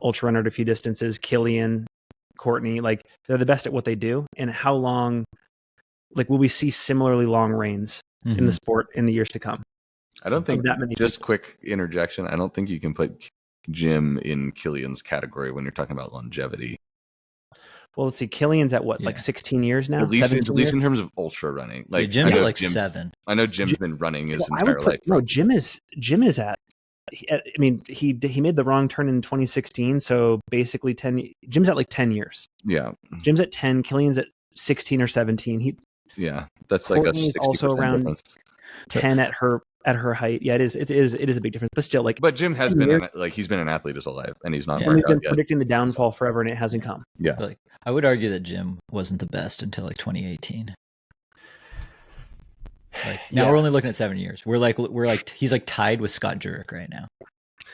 ultra runner at a few distances. Killian, Courtney, like they're the best at what they do. And how long, like, will we see similarly long reigns in the sport in the years to come? I don't think that many. Just quick interjection. I don't think you can put Jim in Killian's category when you're talking about longevity. Well, let's see. Killian's at what, like 16 years now? At least in terms of ultra running. Like Jim's at like 7. I know Jim's been running his entire life. No, Jim is at. I mean, he made the wrong turn in 2016, so basically Jim's at like 10 years. Yeah, Jim's at 10. Killian's at 16 or 17. Yeah, that's Courtney like a 60% is also around difference. 10 at her height. Yeah, it is a big difference. But still, like, but Jim has been he's been an athlete his whole life, and he's not. And we've been predicting the downfall forever, and it hasn't come. Yeah, like I would argue that Jim wasn't the best until like 2018. Like now we're only looking at 7 years. We're like he's like tied with Scott Jurek right now,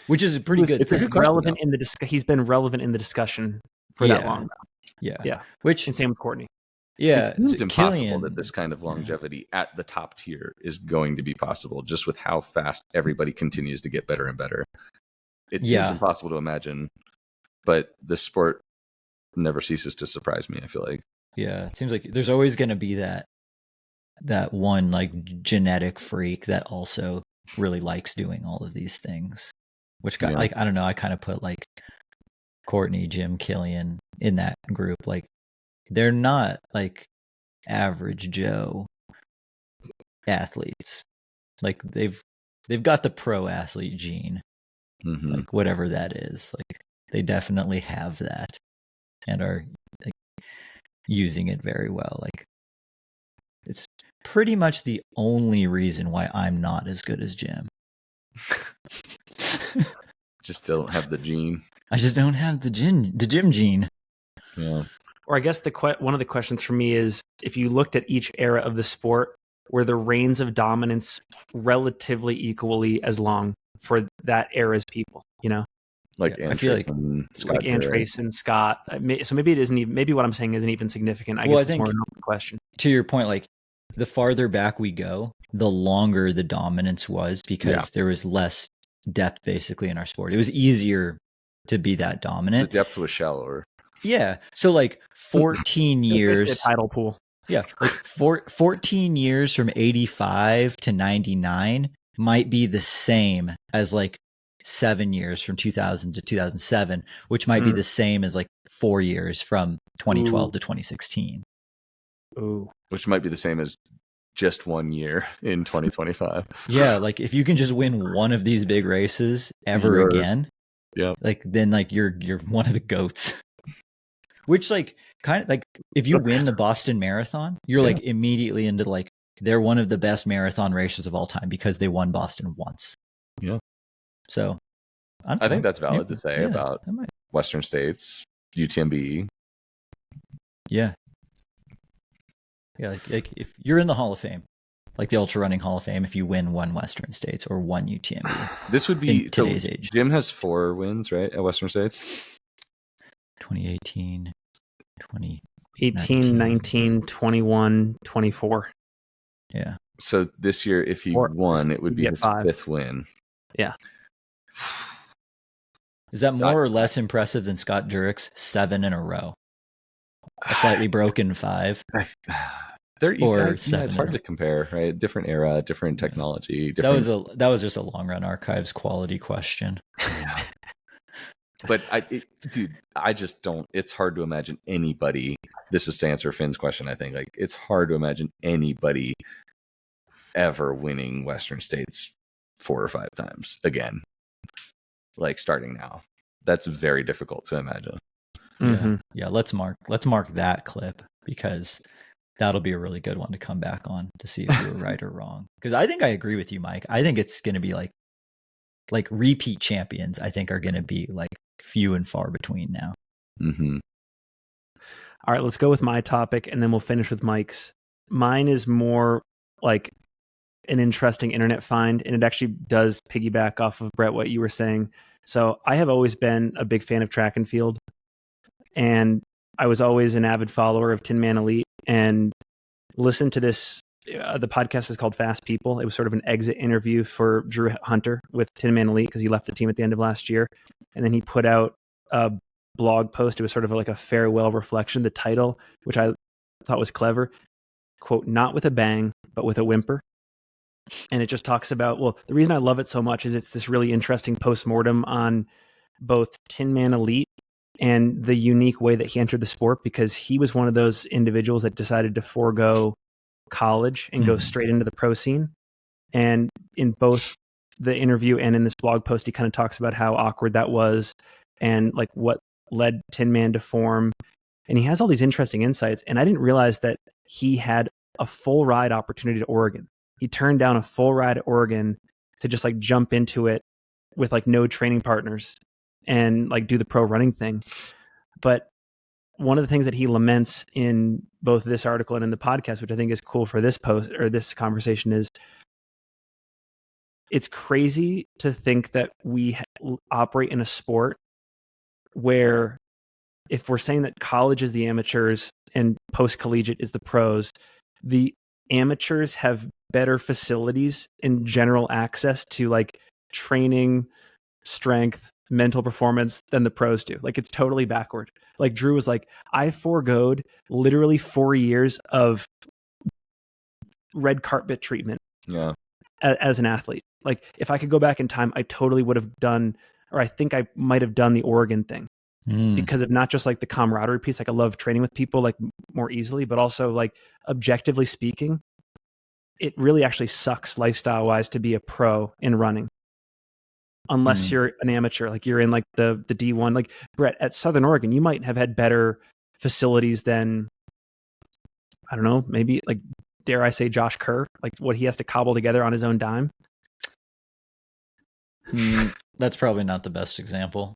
which is pretty good. It's a good relevant in the he's been relevant in the discussion for that long. Yeah. Which and same with Courtney. Yeah, it seems impossible that this kind of longevity at the top tier is going to be possible, just with how fast everybody continues to get better and better. It seems impossible to imagine, but this sport never ceases to surprise me, I feel like. Yeah, it seems like there's always going to be that one like genetic freak that also really likes doing all of these things, which got like, I don't know, I kind of put like Courtney, Jim, Killian in that group. Like they're not like average Joe athletes. Like they've got the pro athlete gene, like whatever that is. Like they definitely have that and are like using it very well. Like it's pretty much the only reason why I'm not as good as Jim. Just don't have the gene. I just don't have the Jim gene. Yeah. Or I guess one of the questions for me is, if you looked at each era of the sport, were the reigns of dominance relatively equally as long for that era's people? You know, like I feel like Scott, like Antrace and Scott. So maybe it isn't even. Maybe what I'm saying isn't even significant. I guess it's more an open question. To your point, like the farther back we go, the longer the dominance was, because there was less depth basically in our sport. It was easier to be that dominant. The depth was shallower. Yeah. So like 14 years. A tidal pool. Yeah. Like 14 years from 85 to 99 might be the same as like 7 years from 2000 to 2007, which might be the same as like 4 years from 2012 to 2016. Ooh. Which might be the same as just 1 year in 2025. Yeah. Like if you can just win one of these big races ever again, like then like you're one of the GOATs. Which like kind of like if you win the Boston Marathon, you're like immediately into like they're one of the best marathon races of all time because they won Boston once. Yeah. So I think that's valid to say about Western States, UTMB. Yeah. Yeah, like if you're in the Hall of Fame, like the Ultrarunning Hall of Fame, if you win one Western States or one UTMB. This would be today's age. Jim has 4 wins, right, at Western States? 2018, 2018, 19, 21, 24. Yeah. So this year, if he won, it would be his 5th win. Yeah. Is that more or less impressive than Scott Jurek's 7 in a row? A slightly broken 5. It's hard to compare, right? Different era, different technology. Different... That was just a long run archives quality question. Yeah. But I just don't. It's hard to imagine anybody. This is to answer Finn's question. I think like it's hard to imagine anybody ever winning Western States 4 or 5 times again. Like starting now, that's very difficult to imagine. Yeah. Let's mark that clip because that'll be a really good one to come back on to see if you were right or wrong. Because I think I agree with you, Mike. I think it's going to be like repeat champions. I think are going to be like few and far between now. All right, let's go with my topic and then we'll finish with Mike's. Mine is more like an interesting internet find, and it actually does piggyback off of Brett, what you were saying. So I have always been a big fan of track and field, and I was always an avid follower of Tin Man Elite and listened to this. The podcast is called Fast People. It was sort of an exit interview for Drew Hunter with Tin Man Elite because he left the team at the end of last year. And then he put out a blog post. It was sort of like a farewell reflection. The title, which I thought was clever, quote, "Not with a bang, but with a whimper." And it just talks about, well, the reason I love it so much is it's this really interesting postmortem on both Tin Man Elite and the unique way that he entered the sport, because he was one of those individuals that decided to forego college and go straight into the pro scene. And in both the interview and in this blog post, he kind of talks about how awkward that was and like what led Tin Man to form. And he has all these interesting insights. And I didn't realize that he had a full ride opportunity to Oregon. He turned down a full ride at Oregon to just like jump into it with like no training partners and like do the pro running thing. But one of the things that he laments in both this article and in the podcast, which I think is cool for this post or this conversation, is it's crazy to think that we operate in a sport where if we're saying that college is the amateurs and post-collegiate is the pros, the amateurs have better facilities and general access to like training, strength, mental performance than the pros do. Like it's totally backward. Like Drew was like, I foregoed literally 4 years of red carpet treatment as an athlete. Like if I could go back in time, I totally would have done, or I think I might have done the Oregon thing because of not just like the camaraderie piece. Like I love training with people like more easily, but also like objectively speaking, it really actually sucks lifestyle wise to be a pro in running. Unless you're an amateur, like you're in like the D1, like Brett at Southern Oregon, you might have had better facilities than, I don't know, maybe like, dare I say Josh Kerr, like what he has to cobble together on his own dime. That's probably not the best example.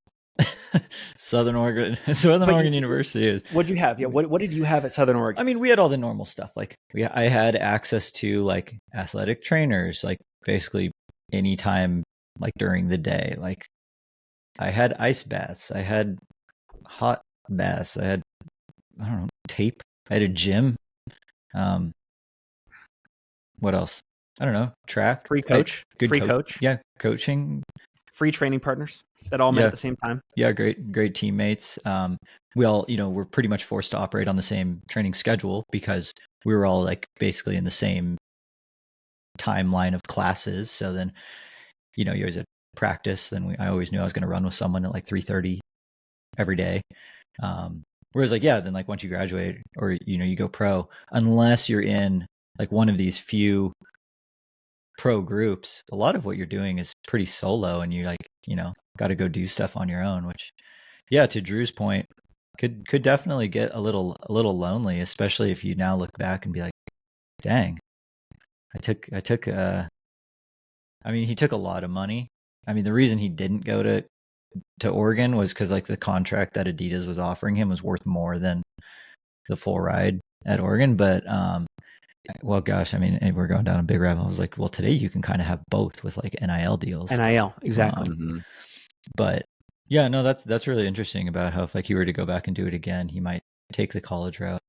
Southern Oregon University is. What'd you have? Yeah, what did you have at Southern Oregon? I mean, we had all the normal stuff. Like I had access to like athletic trainers, like basically anytime, like during the day. Like I had ice baths, I had hot baths, I had, I don't know, tape. I had a gym. What else? I don't know. Track. Free coach. Free coach. Yeah, coaching. Free training partners that all met at the same time. Yeah, great teammates. We all, were pretty much forced to operate on the same training schedule because we were all like basically in the same timeline of classes. So then, you always had practice. Then I always knew I was going to run with someone at like 3:30 every day. Whereas like, then like once you graduate or, you go pro, unless you're in like one of these few pro groups, a lot of what you're doing is pretty solo and you like, got to go do stuff on your own, which to Drew's point, could definitely get a little lonely, especially if you now look back and be like, dang, he took a lot of money. I mean, the reason he didn't go to Oregon was because like the contract that Adidas was offering him was worth more than the full ride at Oregon. But well, gosh, I mean, we're going down a big rabbit hole. I was like, well, today you can kind of have both with like NIL deals. NIL, exactly. But yeah, no, that's really interesting about how if like he were to go back and do it again, he might take the college route.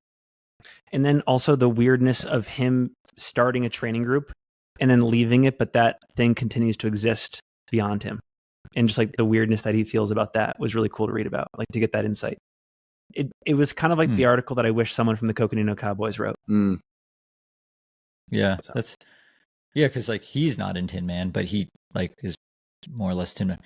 And then also the weirdness of him starting a training group and then leaving it, but that thing continues to exist beyond him. And just like the weirdness that he feels about that was really cool to read about, like to get that insight. It was kind of like the article that I wish someone from the Coconino Cowboys wrote. Yeah, because like he's not in Tin Man, but he like is more or less Tin Man.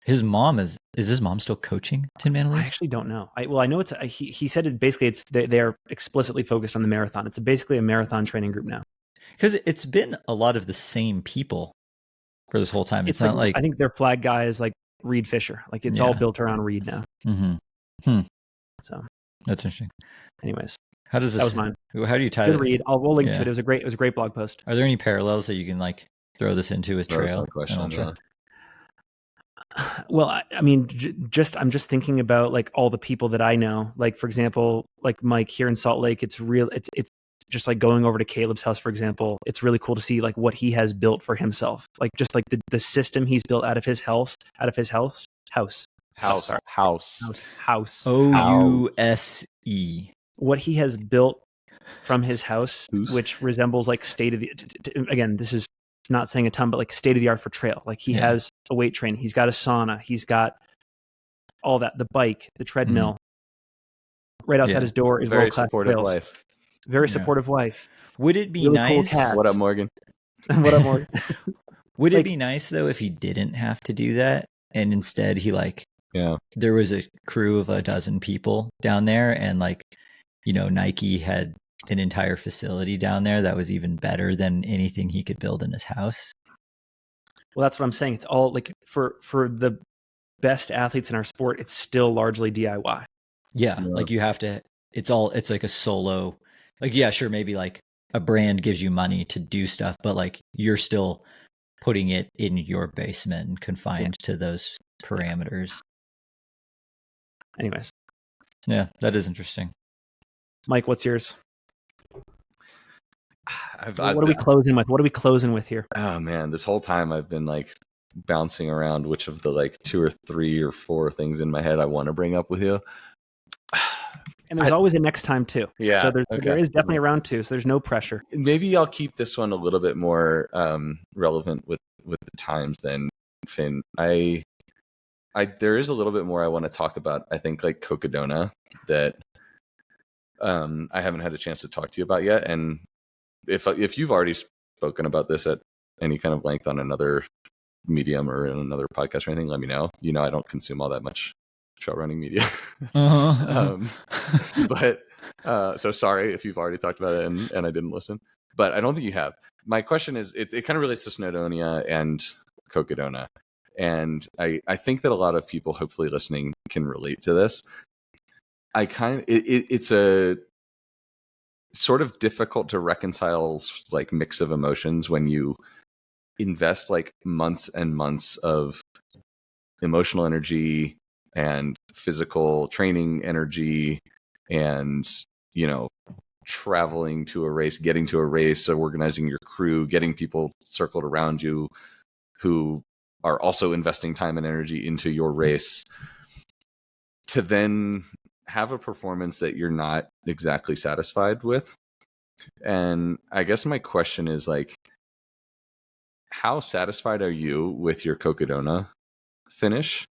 His mom is his mom still coaching Tin Man Elite? I actually don't know. I know it's he said it basically they're explicitly focused on the marathon. It's basically a marathon training group now. Because it's been a lot of the same people for this whole time. It's not like I think their flag guy is like Reed Fisher. Like it's all built around Reed now. So that's interesting. Anyways, how does this? That was mine. How do you tie that? Read. We'll link to it. It was a great blog post. Are there any parallels that you can like throw this into with trail? Well, I mean, I'm just thinking about like all the people that I know. Like for example, like Mike here in Salt Lake. It's just like going over to Caleb's house, for example. It's really cool to see like what he has built for himself. Like just like the system he's built out of his house. OUSE. What he has built from his house, which resembles like state of the. Again, this is not saying a ton, but like state of the art for trail. Like he has a weight train. He's got a sauna. He's got all that. The bike, the treadmill. Right outside his door is very supportive wife. Very supportive wife. Would it be nice? Cool what up, Morgan? What up, Morgan? Would it be nice though if he didn't have to do that and instead he there was a crew of 12 people down there and like, Nike had an entire facility down there that was even better than anything he could build in his house? Well, that's what I'm saying. It's all like for the best athletes in our sport, it's still largely DIY. Yeah. Like you have to, it's like a solo, like, yeah, sure. Maybe like a brand gives you money to do stuff, but like you're still putting it in your basement and confined to those parameters. Anyways. Yeah, that is interesting. Mike, what's yours? What are we closing with? What are we closing with here? Oh man, this whole time I've been like bouncing around which of the like 2 or 3 or 4 things in my head I want to bring up with you. And there's always a next time too. Yeah. So there is definitely a round 2, so there's no pressure. Maybe I'll keep this one a little bit more relevant with the times than Finn. There is a little bit more I want to talk about. I think like Cocodona that I haven't had a chance to talk to you about yet. And if you've already spoken about this at any kind of length on another medium or in another podcast or anything, let me know. You know, I don't consume all that much trail running media. But so sorry if you've already talked about it and I didn't listen, but I don't think you have. My question is, it kind of relates to Snowdonia and Cocodona. And I think that a lot of people hopefully listening can relate to this. It's a sort of difficult to reconcile like mix of emotions when you invest like months and months of emotional energy and physical training energy and, you know, traveling to a race, getting to a race, so organizing your crew, getting people circled around you who are also investing time and energy into your race, to then have a performance that you're not exactly satisfied with. And I guess my question is like, how satisfied are you with your Cocodona finish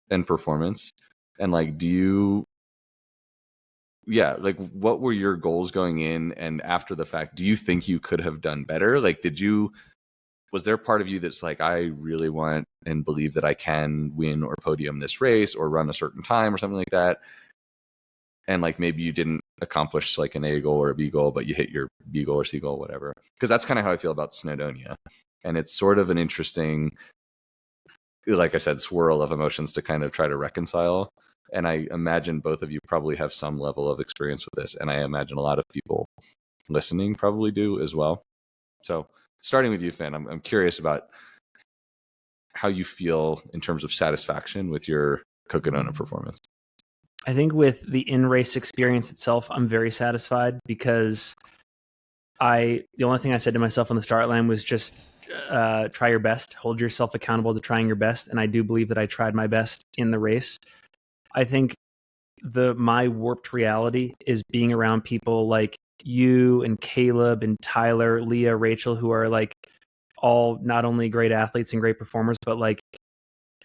and performance? And like, what were your goals going in and after the fact? Do you think you could have done better? Like, was there part of you that's like, I really want and believe that I can win or podium this race or run a certain time or something like that? And like, maybe you didn't accomplish like an A goal or a B goal, but you hit your B goal or C goal, whatever. Because that's kind of how I feel about Snowdonia. And it's sort of an interesting, like I said, swirl of emotions to kind of try to reconcile. And I imagine both of you probably have some level of experience with this. And I imagine a lot of people listening probably do as well. So starting with you, Finn, I'm curious about how you feel in terms of satisfaction with your Cocodona performance. I think with the in-race experience itself, I'm very satisfied because the only thing I said to myself on the start line was just try your best, hold yourself accountable to trying your best. And I do believe that I tried my best in the race. I think my warped reality is being around people like you and Caleb and Tyler, Leah, Rachel, who are like all not only great athletes and great performers, but like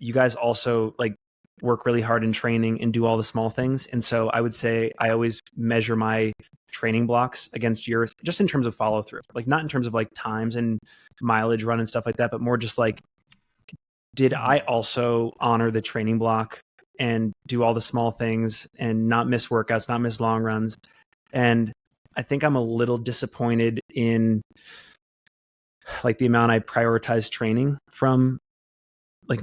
you guys also like work really hard in training and do all the small things. And so I would say I always measure my training blocks against yours, just in terms of follow through, like not in terms of like times and mileage run and stuff like that, but more just like, did I also honor the training block and do all the small things and not miss workouts, not miss long runs? And I think I'm a little disappointed in like the amount I prioritized training from like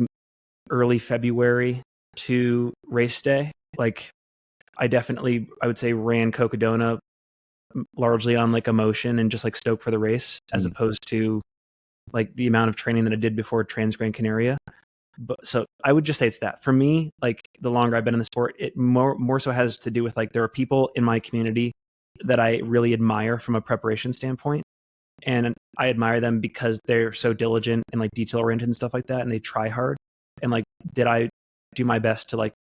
early February to race day. Like I would say ran Cocodona largely on like emotion and just like stoked for the race, as opposed to like the amount of training that I did before Trans Gran Canaria. But so I would just say it's that for me, like the longer I've been in the sport, it more so has to do with like, there are people in my community that I really admire from a preparation standpoint. And I admire them because they're so diligent and like detail oriented and stuff like that. And they try hard. And like, did I do my best to like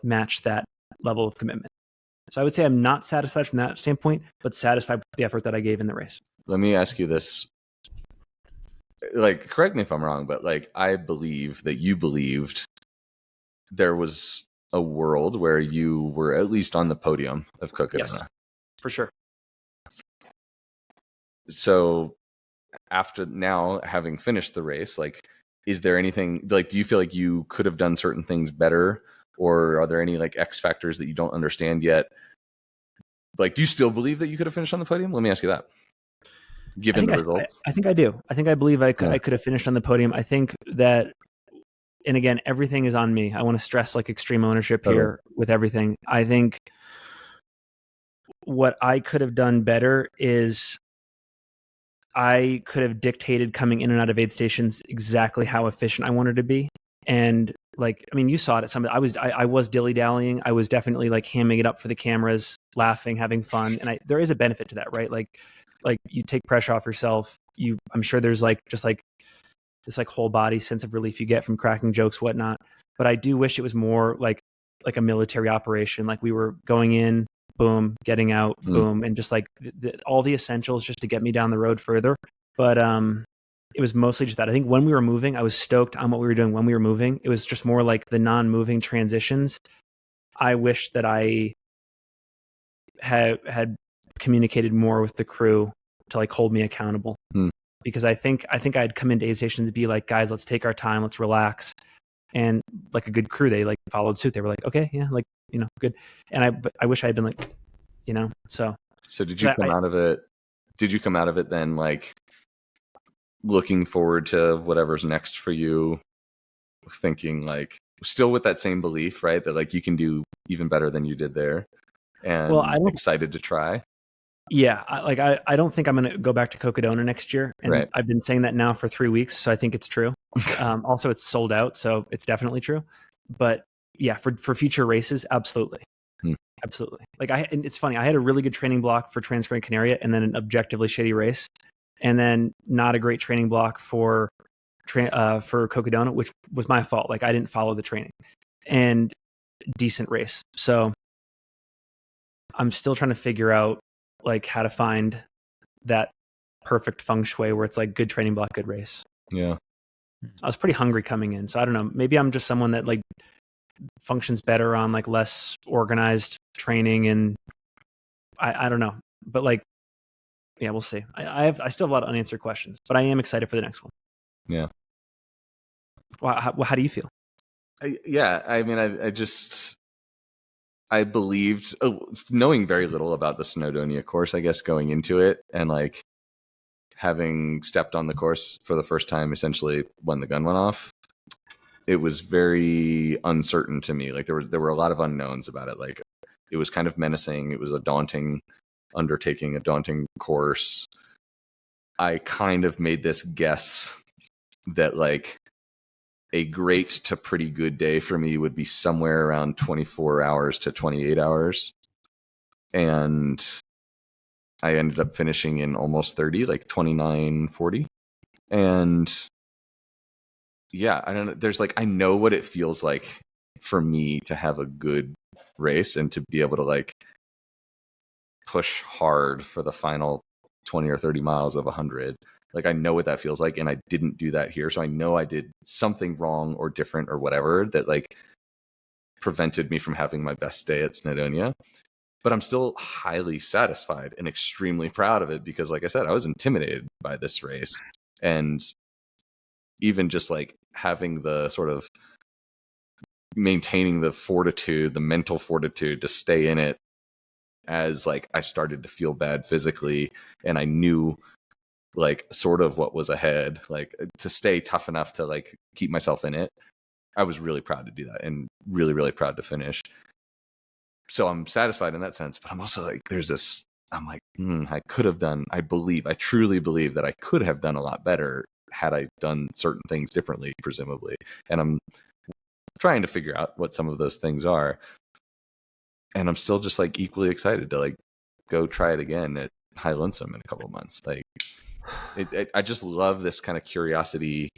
match that level of commitment? So I would say I'm not satisfied from that standpoint, but satisfied with the effort that I gave in the race. Let me ask you this. Like, correct me if I'm wrong, but like, I believe that you believed there was a world where you were at least on the podium of Cocodona. Yes, for sure. So after now having finished the race, like, is there anything like, do you feel like you could have done certain things better, or are there any like X factors that you don't understand yet? Like, do you still believe that you could have finished on the podium? Let me ask you that. Given the results, I think I do. I think I believe I could have finished on the podium. I think that, and again, everything is on me. I want to stress like extreme ownership here with everything. I think what I could have done better is I could have dictated coming in and out of aid stations exactly how efficient I wanted to be. And like, I mean, you saw it at some, I was dilly-dallying. I was definitely like hamming it up for the cameras, laughing, having fun. And there is a benefit to that, right? Like you take pressure off yourself. I'm sure there's like, just like this like whole body sense of relief you get from cracking jokes, whatnot. But I do wish it was more like a military operation. Like we were going in, boom, getting out, boom, and just like all the essentials just to get me down the road further. But it was mostly just that. I think when we were moving, I was stoked on what we were doing when we were moving. It was just more like the non-moving transitions. I wish that I had communicated more with the crew to like hold me accountable. Because I think I'd come into aid stations and be like, guys, let's take our time, let's relax. And like a good crew, they like followed suit. They were like, okay, yeah, like, you know, good. And I wish I had been like, you know, so did you come out of it? Did you come out of it then like looking forward to whatever's next for you, thinking like still with that same belief, right? That like you can do even better than you did there, and I'm excited to try. Yeah, I don't think I'm going to go back to Cocodona next year, and right. I've been saying that now for 3 weeks, so I think it's true. Also, it's sold out, so it's definitely true. But yeah, for future races, absolutely, absolutely. Like and it's funny, I had a really good training block for Transgran Canaria, and then an objectively shitty race, and then not a great training block for Cocodona, which was my fault. Like I didn't follow the training, and decent race. So I'm still trying to figure out like how to find that perfect feng shui where it's like good training block, good race. Yeah. I was pretty hungry coming in. So I don't know, maybe I'm just someone that like functions better on like less organized training, and I don't know, but like, yeah, we'll see. I still have a lot of unanswered questions, but I am excited for the next one. Yeah. Well, how do you feel? I mean, I believed, knowing very little about the Snowdonia course, I guess, going into it, and like having stepped on the course for the first time, essentially when the gun went off, it was very uncertain to me. Like there were a lot of unknowns about it. Like it was kind of menacing. It was a daunting undertaking, a daunting course. I kind of made this guess that like a great to pretty good day for me would be somewhere around 24 hours to 28 hours. And I ended up finishing in almost 30, like 29:40. And yeah, I don't know. There's like, I know what it feels like for me to have a good race and to be able to like push hard for the final 20 or 30 miles of 100. Like I know what that feels like, and I didn't do that here. So I know I did something wrong or different or whatever that like prevented me from having my best day at Snowdonia. But I'm still highly satisfied and extremely proud of it because, like I said, I was intimidated by this race. And even just like having the sort of maintaining the fortitude, the mental fortitude to stay in it as like I started to feel bad physically, and I knew like sort of what was ahead, like to stay tough enough to like keep myself in it. I was really proud to do that and really, really proud to finish. So I'm satisfied in that sense, but I'm also like, there's this, I'm like, I could have done, I truly believe that I could have done a lot better had I done certain things differently, presumably. And I'm trying to figure out what some of those things are. And I'm still just like equally excited to like go try it again at High Lonesome in a couple of months. Like I just love this kind of curiosity,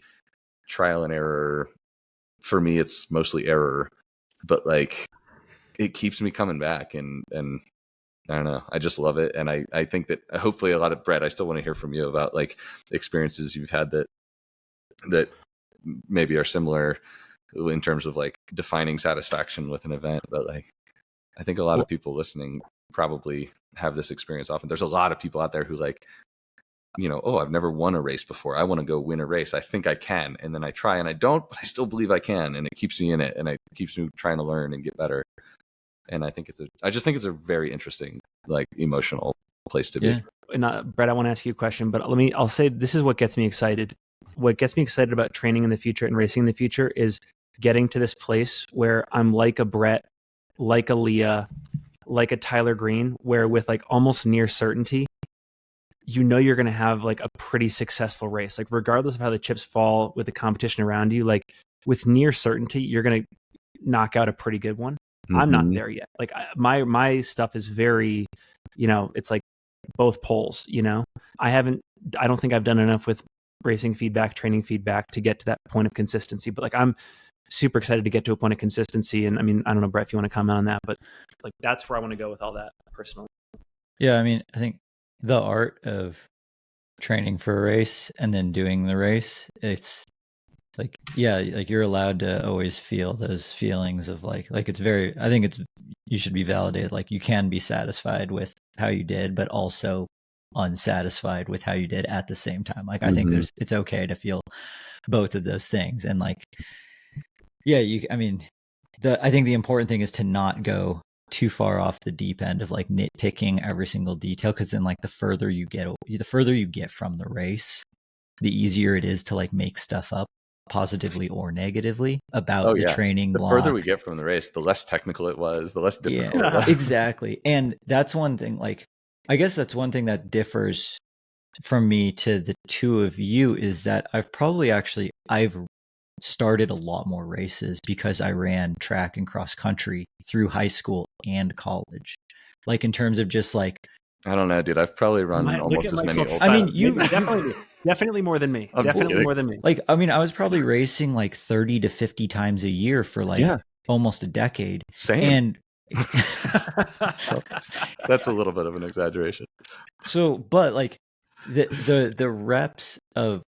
trial and error. For me, it's mostly error, but like it keeps me coming back, and I don't know, I just love it. And I think that hopefully a lot of, Brett, I still want to hear from you about like experiences you've had that maybe are similar in terms of like defining satisfaction with an event. But like I think a lot of people listening probably have this experience often. There's a lot of people out there who like, you know, oh, I've never won a race before, I want to go win a race, I think I can, and then I try and I don't, but I still believe I can, and it keeps me in it, and it keeps me trying to learn and get better. And I just think it's a very interesting, like, emotional place to be. And Brett, I want to ask you a question, but I'll say this is what gets me excited. What gets me excited about training in the future and racing in the future is getting to this place where I'm like a Brett, like a Leah, like a Tyler Green, where with like almost near certainty, you're going to have like a pretty successful race. Like regardless of how the chips fall with the competition around you, like with near certainty, you're going to knock out a pretty good one. Mm-hmm. I'm not there yet. Like my stuff is very, it's like both poles, I don't think I've done enough with racing feedback, training feedback to get to that point of consistency, but like I'm super excited to get to a point of consistency. And I mean, I don't know, Brett, if you want to comment on that, but like that's where I want to go with all that personally. Yeah. I mean, I think the art of training for a race and then doing the race, it's like, yeah, like you're allowed to always feel those feelings of like it's very, I think you should be validated. Like you can be satisfied with how you did, but also unsatisfied with how you did at the same time. Like I think it's okay to feel both of those things. And like, yeah, I think the important thing is to not go too far off the deep end of like nitpicking every single detail. Cause then like the further you get from the race, the easier it is to like make stuff up positively or negatively about the training block. The further we get from the race, the less technical it was, the less difficult it was. Exactly. And that's one thing, like, I guess that's one thing that differs from me to the two of you is that I've started a lot more races because I ran track and cross country through high school and college. Like in terms of just like, I don't know, dude. I've probably run almost as many. I mean, you definitely more than me. Definitely more than me. Like, I mean, I was probably racing like 30 to 50 times a year for like almost a decade. Same. And that's a little bit of an exaggeration. So, but like the reps of,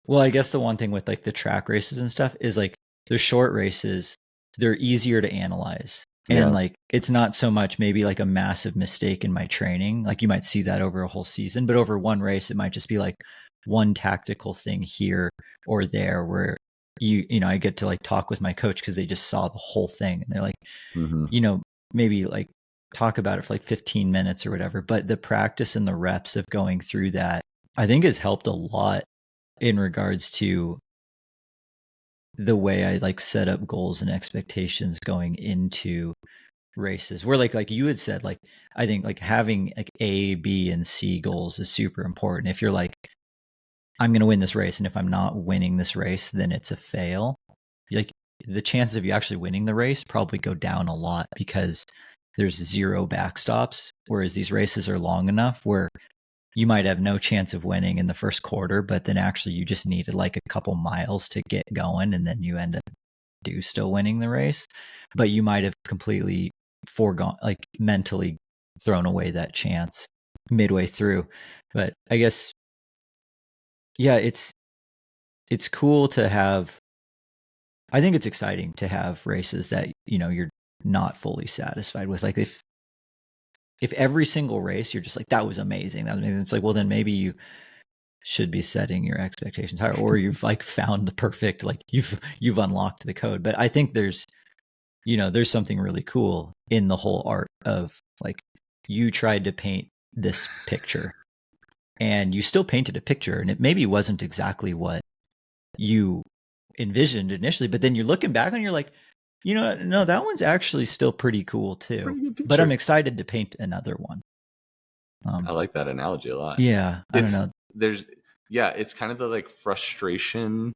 well, I guess the one thing with like the track races and stuff is like the short races, they're easier to analyze. And like, it's not so much maybe like a massive mistake in my training. Like you might see that over a whole season, but over one race, it might just be like one tactical thing here or there where I get to like talk with my coach because they just saw the whole thing and they're like, maybe like talk about it for like 15 minutes or whatever. But the practice and the reps of going through that, I think has helped a lot in regards to the way I like set up goals and expectations going into races where like you had said, like, I think like having like A, B, and C goals is super important. If you're like, I'm going to win this race, and if I'm not winning this race, then it's a fail. Like the chances of you actually winning the race probably go down a lot because there's zero backstops. Whereas these races are long enough where you might have no chance of winning in the first quarter, but then actually you just needed like a couple miles to get going, and then you end up still winning the race. But you might have completely foregone, like mentally thrown away that chance midway through. But I guess, yeah, it's cool to have. I think it's exciting to have races that you're not fully satisfied with. Like if every single race you're just like, that was amazing. It's like, well, then maybe you should be setting your expectations higher, or you've like found the perfect, like you've unlocked the code. But I think there's something really cool in the whole art of like, you tried to paint this picture and you still painted a picture, and it maybe wasn't exactly what you envisioned initially, but then you're looking back and you're like, no, that one's actually still pretty cool too. But I'm excited to paint another one. I like that analogy a lot. Yeah, I don't know. It's kind of the like frustration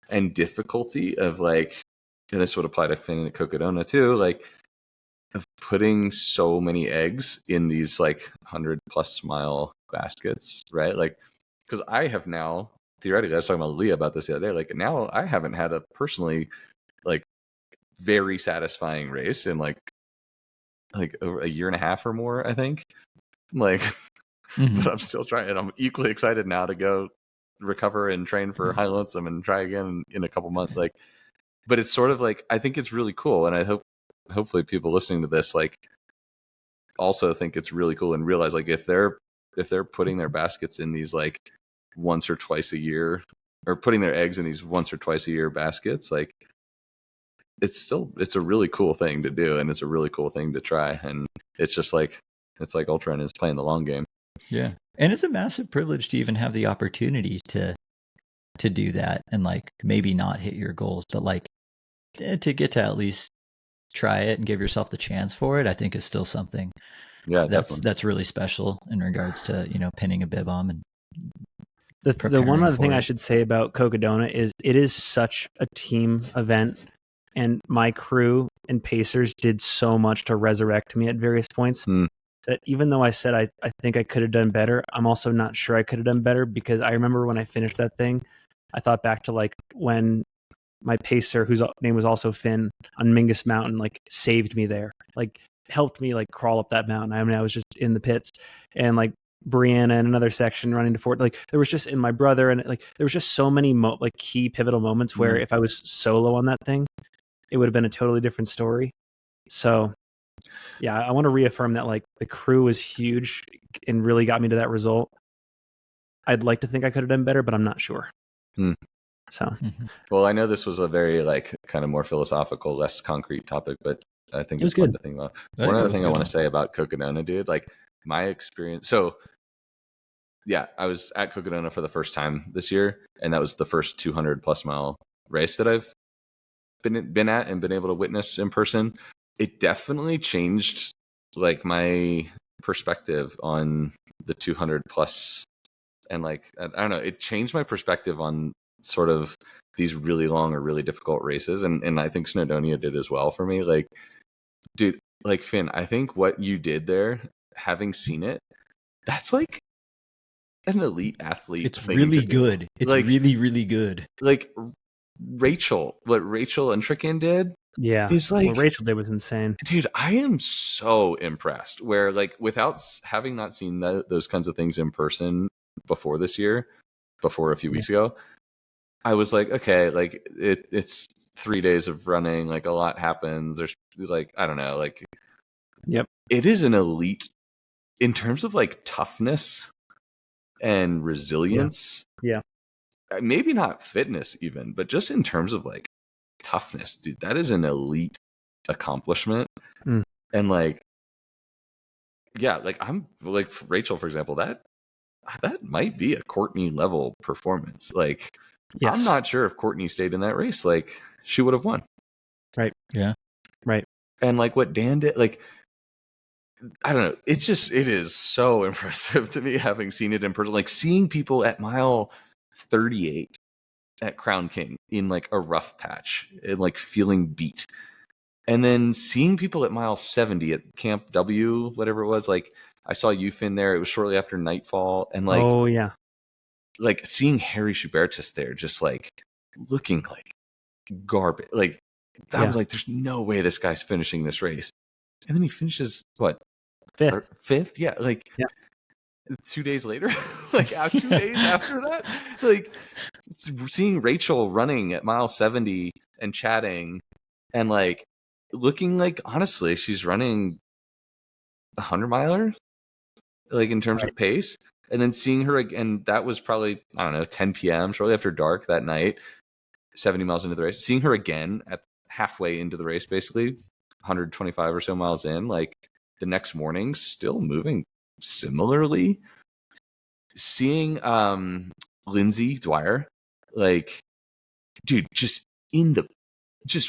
and difficulty of like, and this would apply to Finn and Cocodona too, like of putting so many eggs in these like 100+ mile baskets, right? Like, because I have now theoretically, I was talking about Leah about this the other day. Like now, I haven't had a personally like very satisfying race in like over a year and a half or more, I think. Like, but I'm still trying. I'm equally excited now to go recover and train for high lonesome and try again in a couple months. Like, but it's sort of like, I think it's really cool, and I hopefully people listening to this like also think it's really cool and realize like if they're putting their baskets in these like once or twice a year, or putting their eggs in these once or twice a year baskets, like it's a really cool thing to do, and it's a really cool thing to try. And it's just like, it's like Ultrarunning is playing the long game. Yeah. And it's a massive privilege to even have the opportunity to do that, and like maybe not hit your goals, but like to get to at least try it and give yourself the chance for it, I think is still something Yeah, that's really special in regards to, pinning a bib on and the one other thing I should say about Cocodona is it is such a team event, and my crew and pacers did so much to resurrect me at various points that even though I said I think I could have done better, I'm also not sure I could have done better, because I remember when I finished that thing, I thought back to like when my pacer, whose name was also Finn, on Mingus Mountain, like saved me there, like helped me like crawl up that mountain. I mean, I was just in the pits, and like Brianna in another section running to Fort, like there was just, in my brother, and like there was just so many like key pivotal moments where if I was solo on that thing, it would have been a totally different story. So yeah, I want to reaffirm that like the crew was huge and really got me to that result. I'd like to think I could have done better, but I'm not sure. So, well, I know this was a very like kind of more philosophical, less concrete topic, but I think it's good to think about. One other thing I want to say about Cocodona, dude, like my experience. So yeah, I was at Cocodona for the first time this year, and that was the first 200+ mile race that I've been at and been able to witness in person. It definitely changed like my perspective on the 200+, and like I don't know, it changed my perspective on sort of these really long or really difficult races, and I think Snowdonia did as well for me. Like, dude, like Finn, I think what you did there, having seen it, that's like an elite athlete. It's really good. It's like, really, really good. Like what Rachel and Tricken did, is like, what Rachel did was insane, dude. I am so impressed. Where like without having not seen those kinds of things in person before this year, before a few weeks ago, I was like, okay, like it's 3 days of running, like a lot happens. There's like, I don't know, like, it is an elite in terms of like toughness and resilience. Yeah. Maybe not fitness even, but just in terms of like toughness, dude, that is an elite accomplishment. And like, yeah, like I'm like Rachel, for example, that might be a Courtney level performance. Like, I'm not sure if Courtney stayed in that race, like she would have won. Right. Yeah. Right. And like what Dan did, like, I don't know. It is so impressive to me, having seen it in person, like seeing people at mile 38 at Crown King in like a rough patch and like feeling beat. And then seeing people at mile 70 at Camp W, whatever it was, like I saw you, Finn, there. It was shortly after nightfall. And like, like seeing Harry Schubertus there, just like looking like garbage. Like I was like, there's no way this guy's finishing this race. And then he finishes what? Fifth? Yeah. Like 2 days later, like 2 days after that, like seeing Rachel running at mile 70 and chatting and like looking like, honestly, she's running 100-miler, like in terms of pace. And then seeing her again, that was probably, I don't know, 10 p.m., shortly after dark that night, 70 miles into the race. Seeing her again at halfway into the race, basically 125 or so miles in, like the next morning, still moving similarly. Seeing Lindsay Dwyer, like, dude, just in the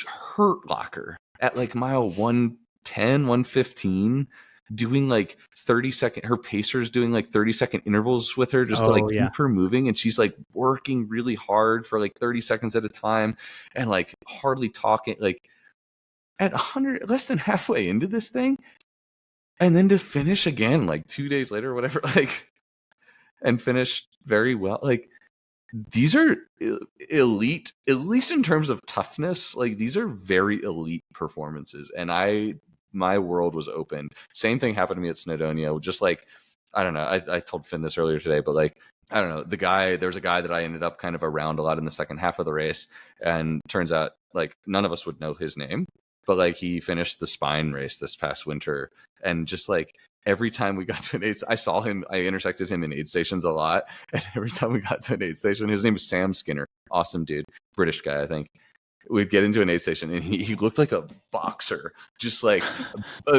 hurt locker at like mile 110, 115, doing like 30-second, her pacer's doing like 30-second intervals with her just to like keep her moving, and she's like working really hard for like 30 seconds at a time and like hardly talking, like at 100, less than halfway into this thing, and then to finish again like 2 days later or whatever, like, and finish very well. Like, these are elite, at least in terms of toughness. Like, these are very elite performances, and my world was opened. Same thing happened to me at Snowdonia. Just like, I don't know, I told Finn this earlier today, but like, I don't know, there's a guy that I ended up kind of around a lot in the second half of the race, and turns out like none of us would know his name, but like he finished the Spine race this past winter, and just like every time we got to an aid, I intersected him in aid stations a lot, and every time we got to an aid station, his name is Sam Skinner, awesome dude, British guy, I think. We'd get into an aid station, and he looked like a boxer, just like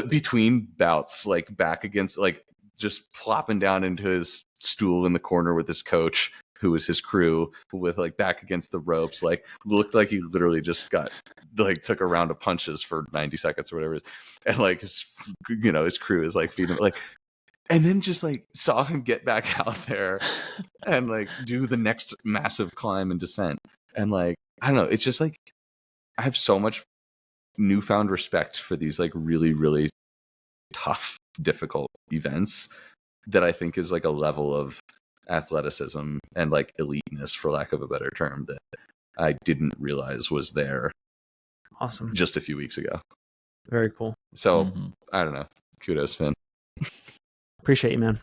between bouts, like back against, like just plopping down into his stool in the corner with his coach, who was his crew, with like back against the ropes, like looked like he literally just got like took a round of punches for 90 seconds or whatever, and like his crew is like feeding him, like, and then just like saw him get back out there and like do the next massive climb and descent, and like I don't know, it's just like I have so much newfound respect for these like really, really tough, difficult events that I think is like a level of athleticism and like eliteness, for lack of a better term, that I didn't realize was there. Awesome. Just a few weeks ago. Very cool. So I don't know. Kudos, Finn. Appreciate you, man.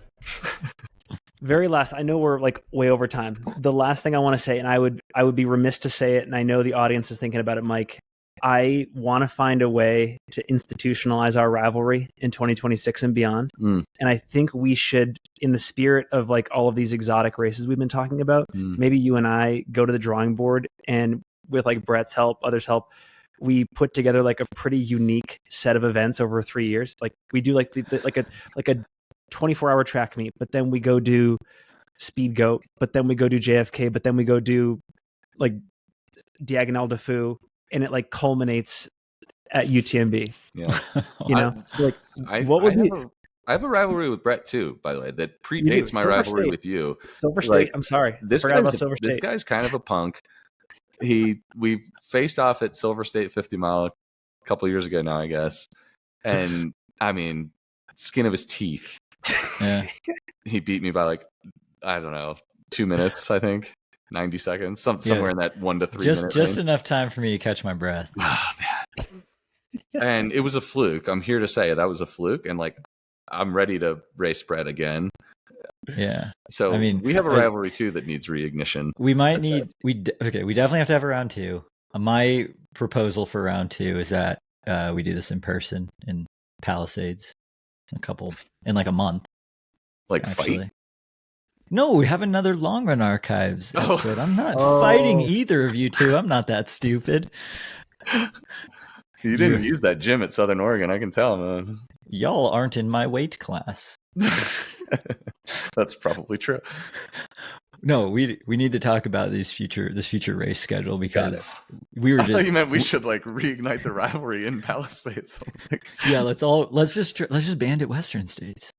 Very last, I know we're like way over time. The last thing I want to say, and I would be remiss to say it, and I know the audience is thinking about it, Mike. I want to find a way to institutionalize our rivalry in 2026 and beyond. And I think we should, in the spirit of like all of these exotic races we've been talking about, maybe you and I go to the drawing board, and with like Brett's help, others' help, we put together like a pretty unique set of events over 3 years. Like we do like a 24-hour track meet, but then we go do Speed Goat, but then we go do JFK, but then we go do like Diagonal de Fou, and it like culminates at UTMB. Yeah. You know, I have a rivalry with Brett too, by the way, that predates my rivalry with you. Silver State. Like, I'm sorry. This guy's kind of a punk. We faced off at Silver State 50 mile a couple years ago now, I guess. And I mean, skin of his teeth. Yeah. He beat me by like, I don't know, 2 minutes, I think. 90 seconds, somewhere in that 1 to 3 minutes. Just enough time for me to catch my breath. Oh, man. And it was a fluke. I'm here to say that was a fluke, and like I'm ready to race Brett again. Yeah. So I mean, we have a rivalry too that needs reignition. We might we definitely have to have a round 2. My proposal for round 2 is that we do this in person in Palisades in like a month. Like actually. Fight? No, we have another Long Run Archives episode. I'm not fighting either of you two. I'm not that stupid. You didn't use that gym at Southern Oregon, I can tell, man. Y'all aren't in my weight class. That's probably true. No, we need to talk about this future race schedule, because we were just. I thought you meant we should like reignite the rivalry in Palisades. Yeah, let's just band at Western States.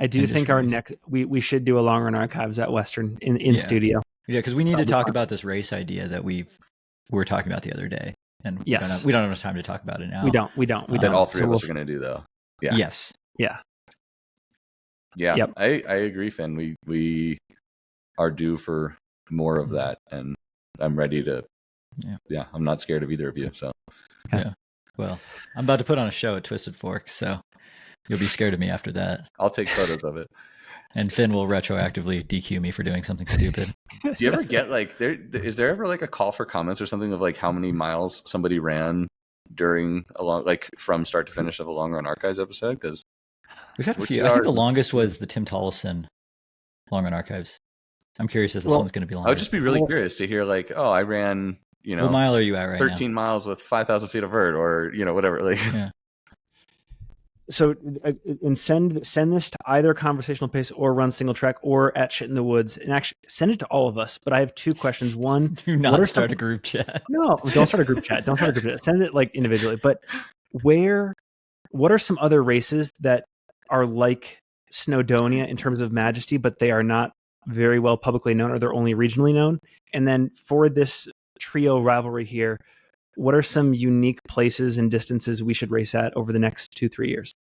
I do think our next we should do a Long Run Archives at Western in studio. Yeah, because we need to talk about this race idea that we were talking about the other day, and we don't have enough time to talk about it now. We don't. That all three of us are going to do, though. Yeah. Yes. Yeah. Yeah. Yep. I agree, Finn. We are due for more of that, and I'm ready to. Yeah. I'm not scared of either of you. So. Yeah. Well, I'm about to put on a show at Twisted Fork, so. You'll be scared of me after that. I'll take photos of it. And Finn will retroactively DQ me for doing something stupid. Do you ever get like is there ever like a call for comments or something of like how many miles somebody ran during from start to finish of a Long Run Archives episode? Because we've had a few. I think the longest was the Tim Tollefson Long Run Archives. I'm curious if this one's going to be longer. I would just be really curious to hear like, I ran, what mile are you at right 13 now? miles with 5,000 feet of vert, or whatever. Like. Yeah. So, and send this to either Conversational Pace or Run Single Track or at Shit in the Woods, and actually send it to all of us. But I have 2 questions. One, do not start a group chat. No, don't start a group chat. Don't start a group chat. Send it like individually. But what are some other races that are like Snowdonia in terms of majesty, but they are not very well publicly known, or they're only regionally known? And then for this trio rivalry here, what are some unique places and distances we should race at over the next 2-3 years?